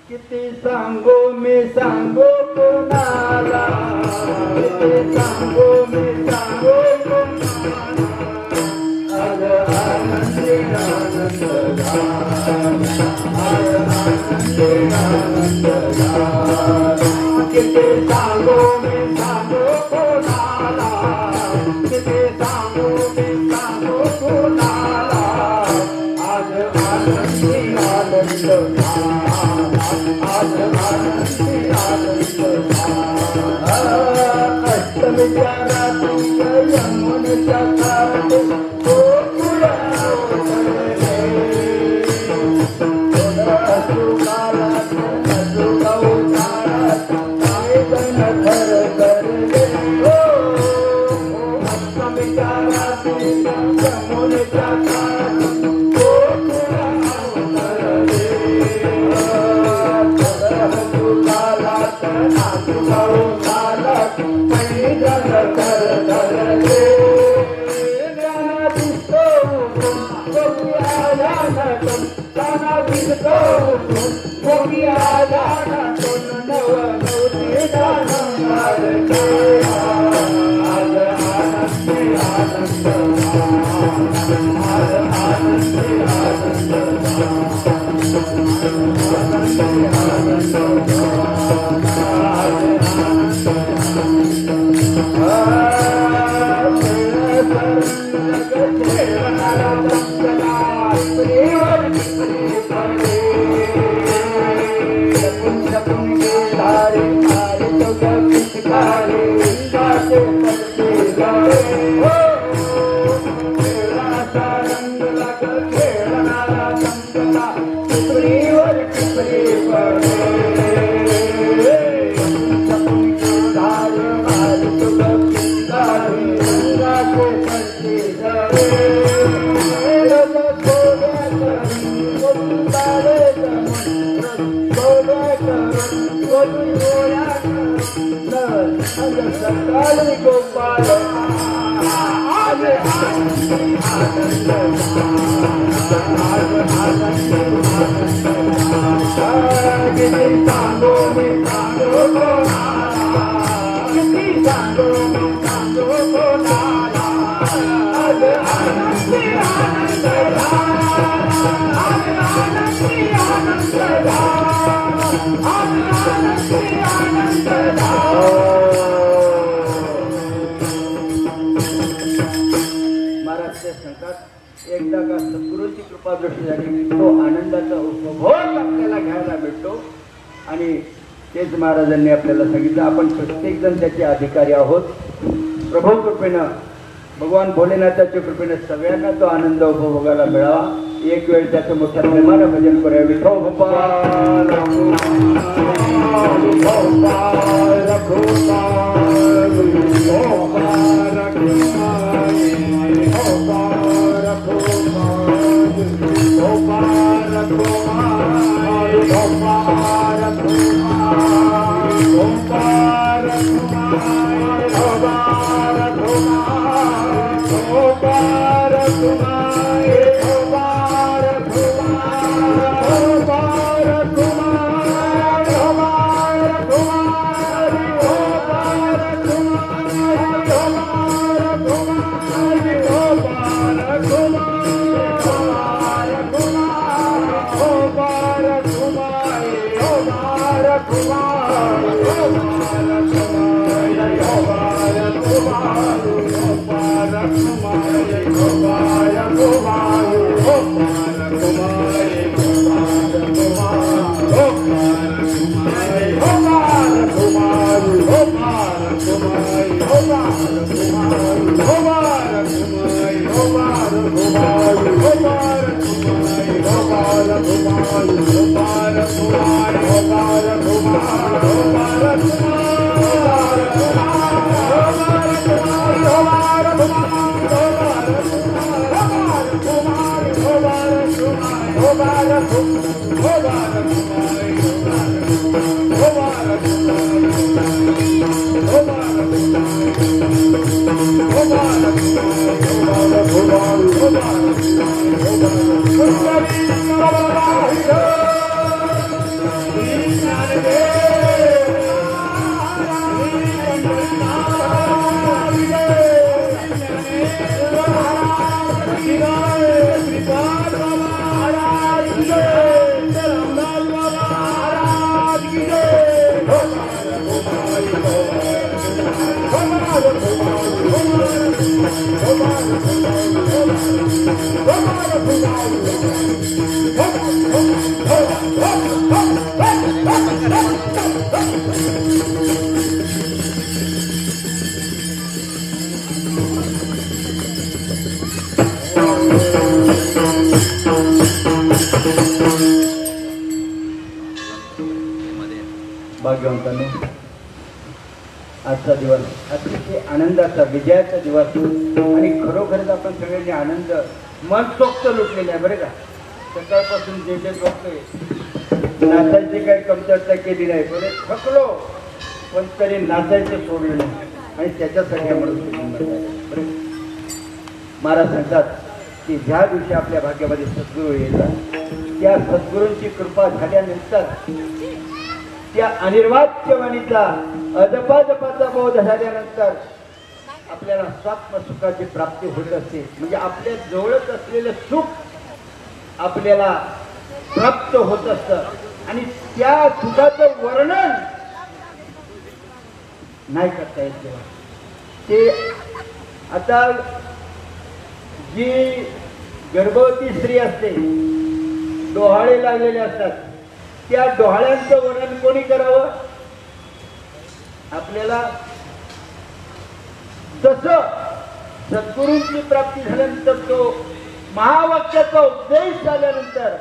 किती सांगो मी सांगो कोणाला, किती सांगो मी सांगो कोणाला. आज आनंदी आनंद किती सांगो मी सांगो कोणाला, किती सांगो मी सांगो कोणाला. आज आनंदी आनंद आज आनंदी आनंद. अष्टमीच्या रात्री यमुनेच्या काठी गोकुळा एकदा का सद्गुरूची कृपा दृष्टी झाली तो आनंदाचा उपभोग आपल्याला घ्यायला भेटतो. आणि तेच महाराजांनी आपल्याला सांगितलं आपण प्रत्येक जण त्याचे अधिकारी आहोत. प्रभू कृपेनं भगवान भोलेनाथाच्या कृपेनं सगळ्यांना तो आनंद उपभोगायला मिळावा. एक वेळ त्याचं मोठ्या प्रेमानं भजन करूया. विठो गोपाल भाग्यवंतांनो, आजचा दिवस अतिशय आनंदाचा विजयाचा दिवस आणि खरोखरच आपण सगळ्यांनी आनंद मनसोक्त लुटलेला आहे. बरं का, सकाळपासून जे जे बघतोय नाचायची काही कमतरता केली नाही. बरे थकलो पण तरी नाचायचं सोडलं नाही आणि त्याच्यासाठी आपण महाराज सांगतात की ज्या दिवशी आपल्या भाग्यामध्ये सद्गुरू येतात त्या सद्गुरूंची कृपा झाल्यानंतर त्या अनिर्वाच्य वाणीचा अजपाजपाचा बोध झाल्यानंतर आपल्याला स्वात्म सुखाची प्राप्ती होत असते. म्हणजे आपल्या जवळच असलेलं सुख आपल्याला प्राप्त होत असतं आणि त्या सुखाचं वर्णन नाही करता येत. तेव्हा ते आता जी गर्भवती स्त्री असते, डोहाळे लागलेले असतात, त्या डोहाळ्यांचं वर्णन कोणी करावं? आपल्याला जसं सद्गुरूंची प्राप्ती झाल्यानंतर तो महावाक्याचा उपदेश झाल्यानंतर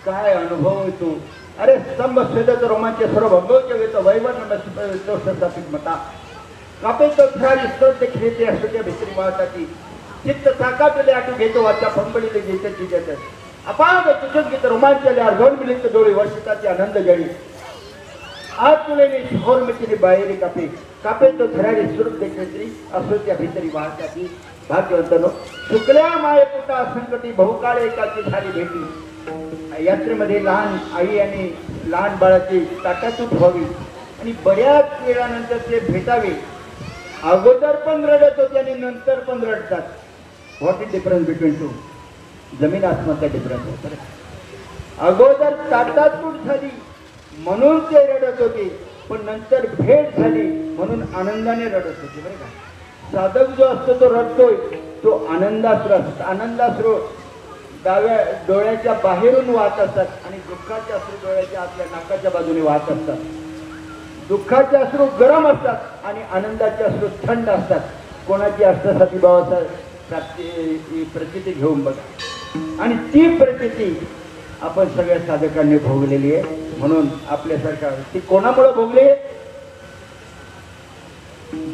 काय अनुभव येतो. अरे स्तंभ स्वेदत रोमांचे सर्व भंगोच वेत वैवर्ण स्थापित मता. कापे तो थरारी स्तोत्र खेळते असते भित्री वाहताती चित्त साकाटले आटू घेतो वाचा फंबडीले घेते चिजत अपाग तुझं गीत रोमांचले अर्धोन मिलित डोळे वर्षिताची आनंद जळी आज तुलेने शोर मितीने बाहेरी कापे कापे तो थरारी स्वरूप देखील असो त्या भितरी वाहताती भाग्यवंतनो शुक्ल्या माये पुटा संकटी बहुकाळ एकाची झाली भेटी यात्रेमध्ये लहान आई आणि लहान बाळाची ताटातूट व्हावी आणि बऱ्याच वेळानंतर ते भेटावे अगोदर पण रडत होते आणि नंतर पण रडतात what is difference between two जमीन आसमानचा डिफरन्स आहे अगोदर ताटातूट झाली म्हणून ते रडत होते पण नंतर भेट झाली म्हणून आनंदाने रडत होते बरं का साधक जो असतो तो रडतोय तो आनंदाश्रू असतो आनंदाश्रू डाव्या डोळ्याच्या बाहेरून वाहत असतात आणि दुःखाचे अश्रू डोळ्याच्या आतल्या नाकाच्या बाजूने वाहत असतात दुःखाचे अश्रू गरम असतात आणि आनंदाचे अश्रू थंड असतात कोणाची असण्यासाठी भावाचा प्राप्ती प्रचिती घेऊन बघा आणि ती प्रचिती आपण सगळ्या साधकांनी भोगलेली आहे म्हणून आपल्यासारखा ती कोणामुळे भोगली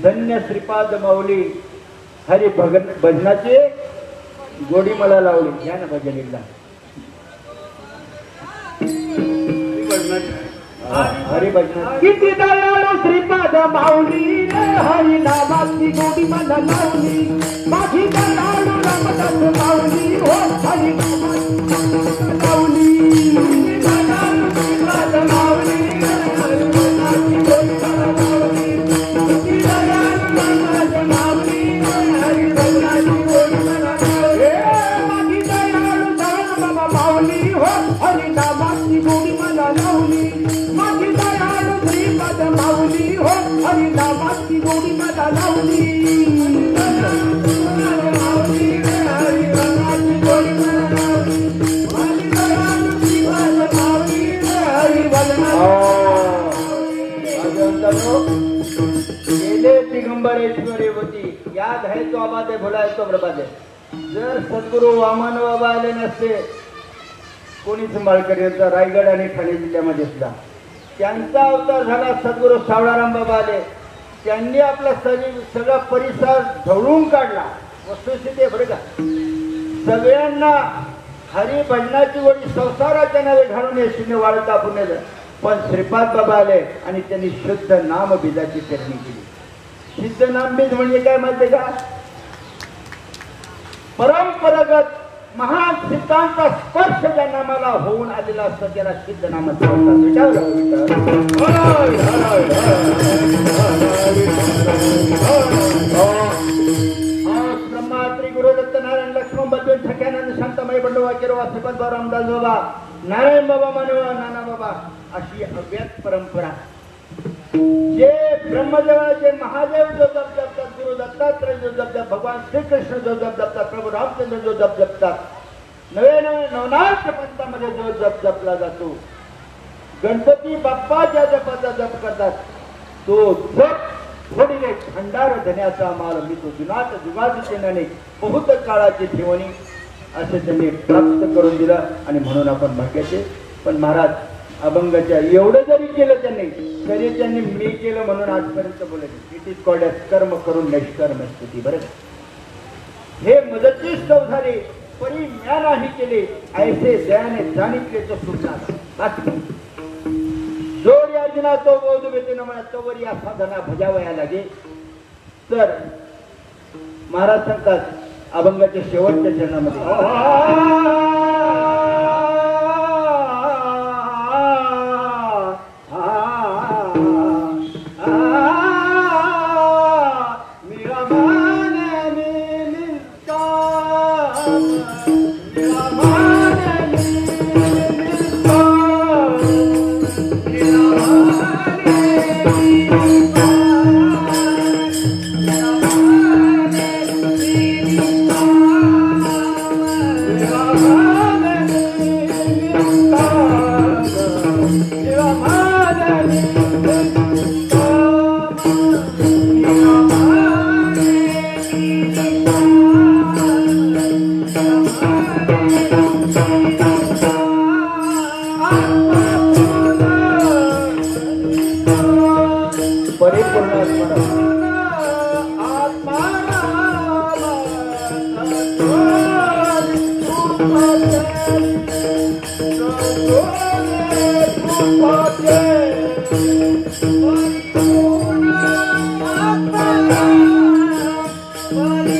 धन्य श्रीपाद माऊली हरी भजनाची गोडी मला लावली या ना भजनीला हरी भजन किती दयाळू श्रीपाद माऊली रे हरी नामाची गोडी मला लावली माझी दयाळू रामदास माऊली हो हरी नामाची लावली दयाळू श्रीपाद माऊली रे हरी नामाची गोडी मला लावली किती दयाळू रामदास माऊली रे हरी नामाची गोडी मला लावली माझी दयाळू बाबा माऊली हो हरी नामाची गोडी मला लावली माझी दयाळू श्रीपाद माऊली हो हरी नामाची गोडी मला लावली गेले दिगंबरेश्वरी होती याद है तो आबाद है भुला है तो बर्बाद है जर सद्गुरू वामन बाबा आले नसते कोणी संभाळकर यांचा रायगड आणि ठाणे जिल्ह्यामध्ये सुद्धा त्यांचा अवतार झाला सद्गुरू सावळाराम बाबा आले त्यांनी आपला सगळा परिसर ढवळून काढला वस्तुस्थिती बरं का सगळ्यांना हरी भजनाची वडी संसाराच्या नावे घालून हे शून्य वाढता पुण्य पण श्रीपाद बाबा आले आणि त्यांनी शुद्ध नाम बीजाची पेरणी केली शुद्ध नाम बीज म्हणजे काय माहिती का परंपरागत महान सिद्धांचा स्पर्श ज्या नामाला होऊन आलेला असतो त्याला सिद्ध नाम ब्रह्मा श्री गुरुदत्त नारायण लक्ष्मण बद्दल ठक्यानंद शांतमय बंडोबा किरवा श्रीपद रामदास बाबा नारायण बाबा मानवा नाना बाबा अशी अव्यक्त परंपरा जे ब्रह्मदेवाचे महादेव जो जप जपतात गुरु दत्तात्रय जो जप जप भगवान श्रीकृष्ण जो जप जपतात प्रभू रामचंद्र जो जप जपतात नवे नवे नवनाथ पंथामध्ये जो जप जपला जातो गणपती बाप्पाच्या जपाचा जप करतात तो जप थोडीने भंडार धन्याचा माल मी तो जुनाट जुगाजीने बहुत काळाची ठेवणी असे त्यांनी प्राप्त करून दिलं आणि म्हणून आपण भाग्याचे पण महाराज अभंगाच्या एवढं जरी केलं त्यांनी तरी त्यांनी मी केलं म्हणून आजपर्यंत बोलत इट इज कॉल्ड एज कर्म करून निष्कर्म स्तुती बरं हे मदतीस झाले परी म्या नाही केले ऐसे दयाने जाणितले तो सुटला जोर याजना तो बोध बेते म्हणा तोवर या साधना भजावया लागे तर महाराज सांगतात अभंगाच्या शेवटच्या चरणामध्ये Bye. Ah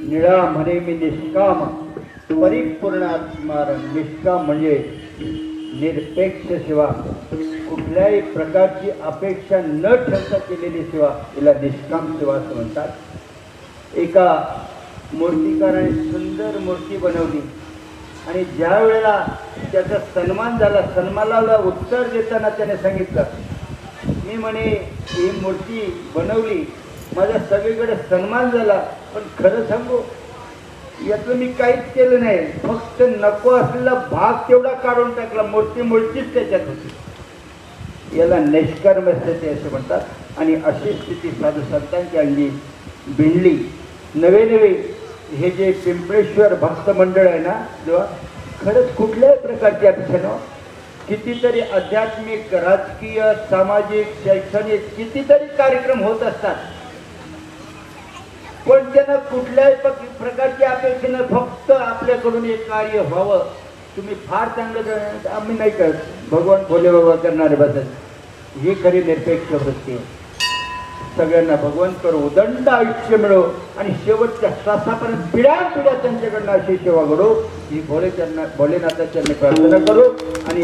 निळा म्हणे मी निष्काम परिपूर्ण आत्मा निष्काम म्हणजे निरपेक्ष सेवा, कुठल्याही प्रकारची अपेक्षा न ठेवता केलेली सेवा हिला निष्काम सेवा असं म्हणतात. एका मूर्तिकाराने सुंदर मूर्ती बनवली आणि ज्या वेळेला त्याचा सन्मान झाला, सन्मानाला उत्तर देताना त्याने सांगितलं, मी म्हणे ही मूर्ती बनवली, माझा सगळीकडे सन्मान झाला, पण खरं सांगू यातलं मी काहीच केलं नाही, फक्त नको असलेला भाग तेवढा काढून टाकला, मूर्तीच त्याच्यात होती. याला निष्कर्म स्थिती असे म्हणतात. आणि अशी स्थिती साधू संतांच्या अंगी भिडली. नवे नवे हे जे पिंपळेश्वर भक्त मंडळ आहे ना, जेव्हा खरंच कुठल्याही प्रकारची अपेक्षा, कितीतरी आध्यात्मिक, राजकीय, सामाजिक, शैक्षणिक कितीतरी कार्यक्रम होत असतात, पण त्यांना कुठल्याही प्रकारची अपेक्षा नाही, फक्त आपल्याकडून एक कार्य व्हावं. तुम्ही फार चांगलं आम्ही नाही करत, भगवान भोले बाबा करणारे बसत. ही खरी निरपेक्ष वृत्ती आहे. सगळ्यांना भगवान करो उदंड आयुष्य मिळो आणि शेवटच्या श्वासापर्यंत पिढ्या त्यांच्याकडनं अशी सेवा घडो, ही भोलेनाथाच्या प्रार्थना करू. आणि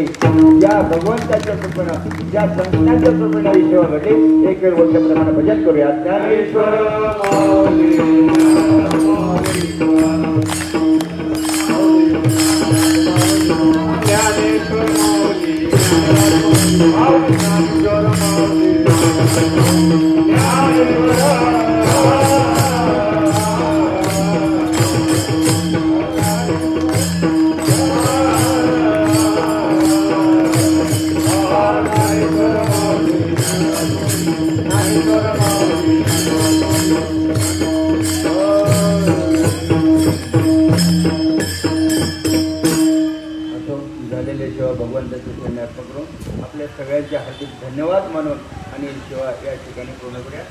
या भगवंताच्या कृपेनं, ज्या संतांच्या कृपेनं ही सेवा घडली, एक वेळ मोठ्या प्रमाणात भजन करूया. ज्ञानेश्वर भगवंताची सेवा करून आपल्या सगळ्यांचे हार्दिक धन्यवाद मानून आणि सेवा या ठिकाणी पूर्ण करूया.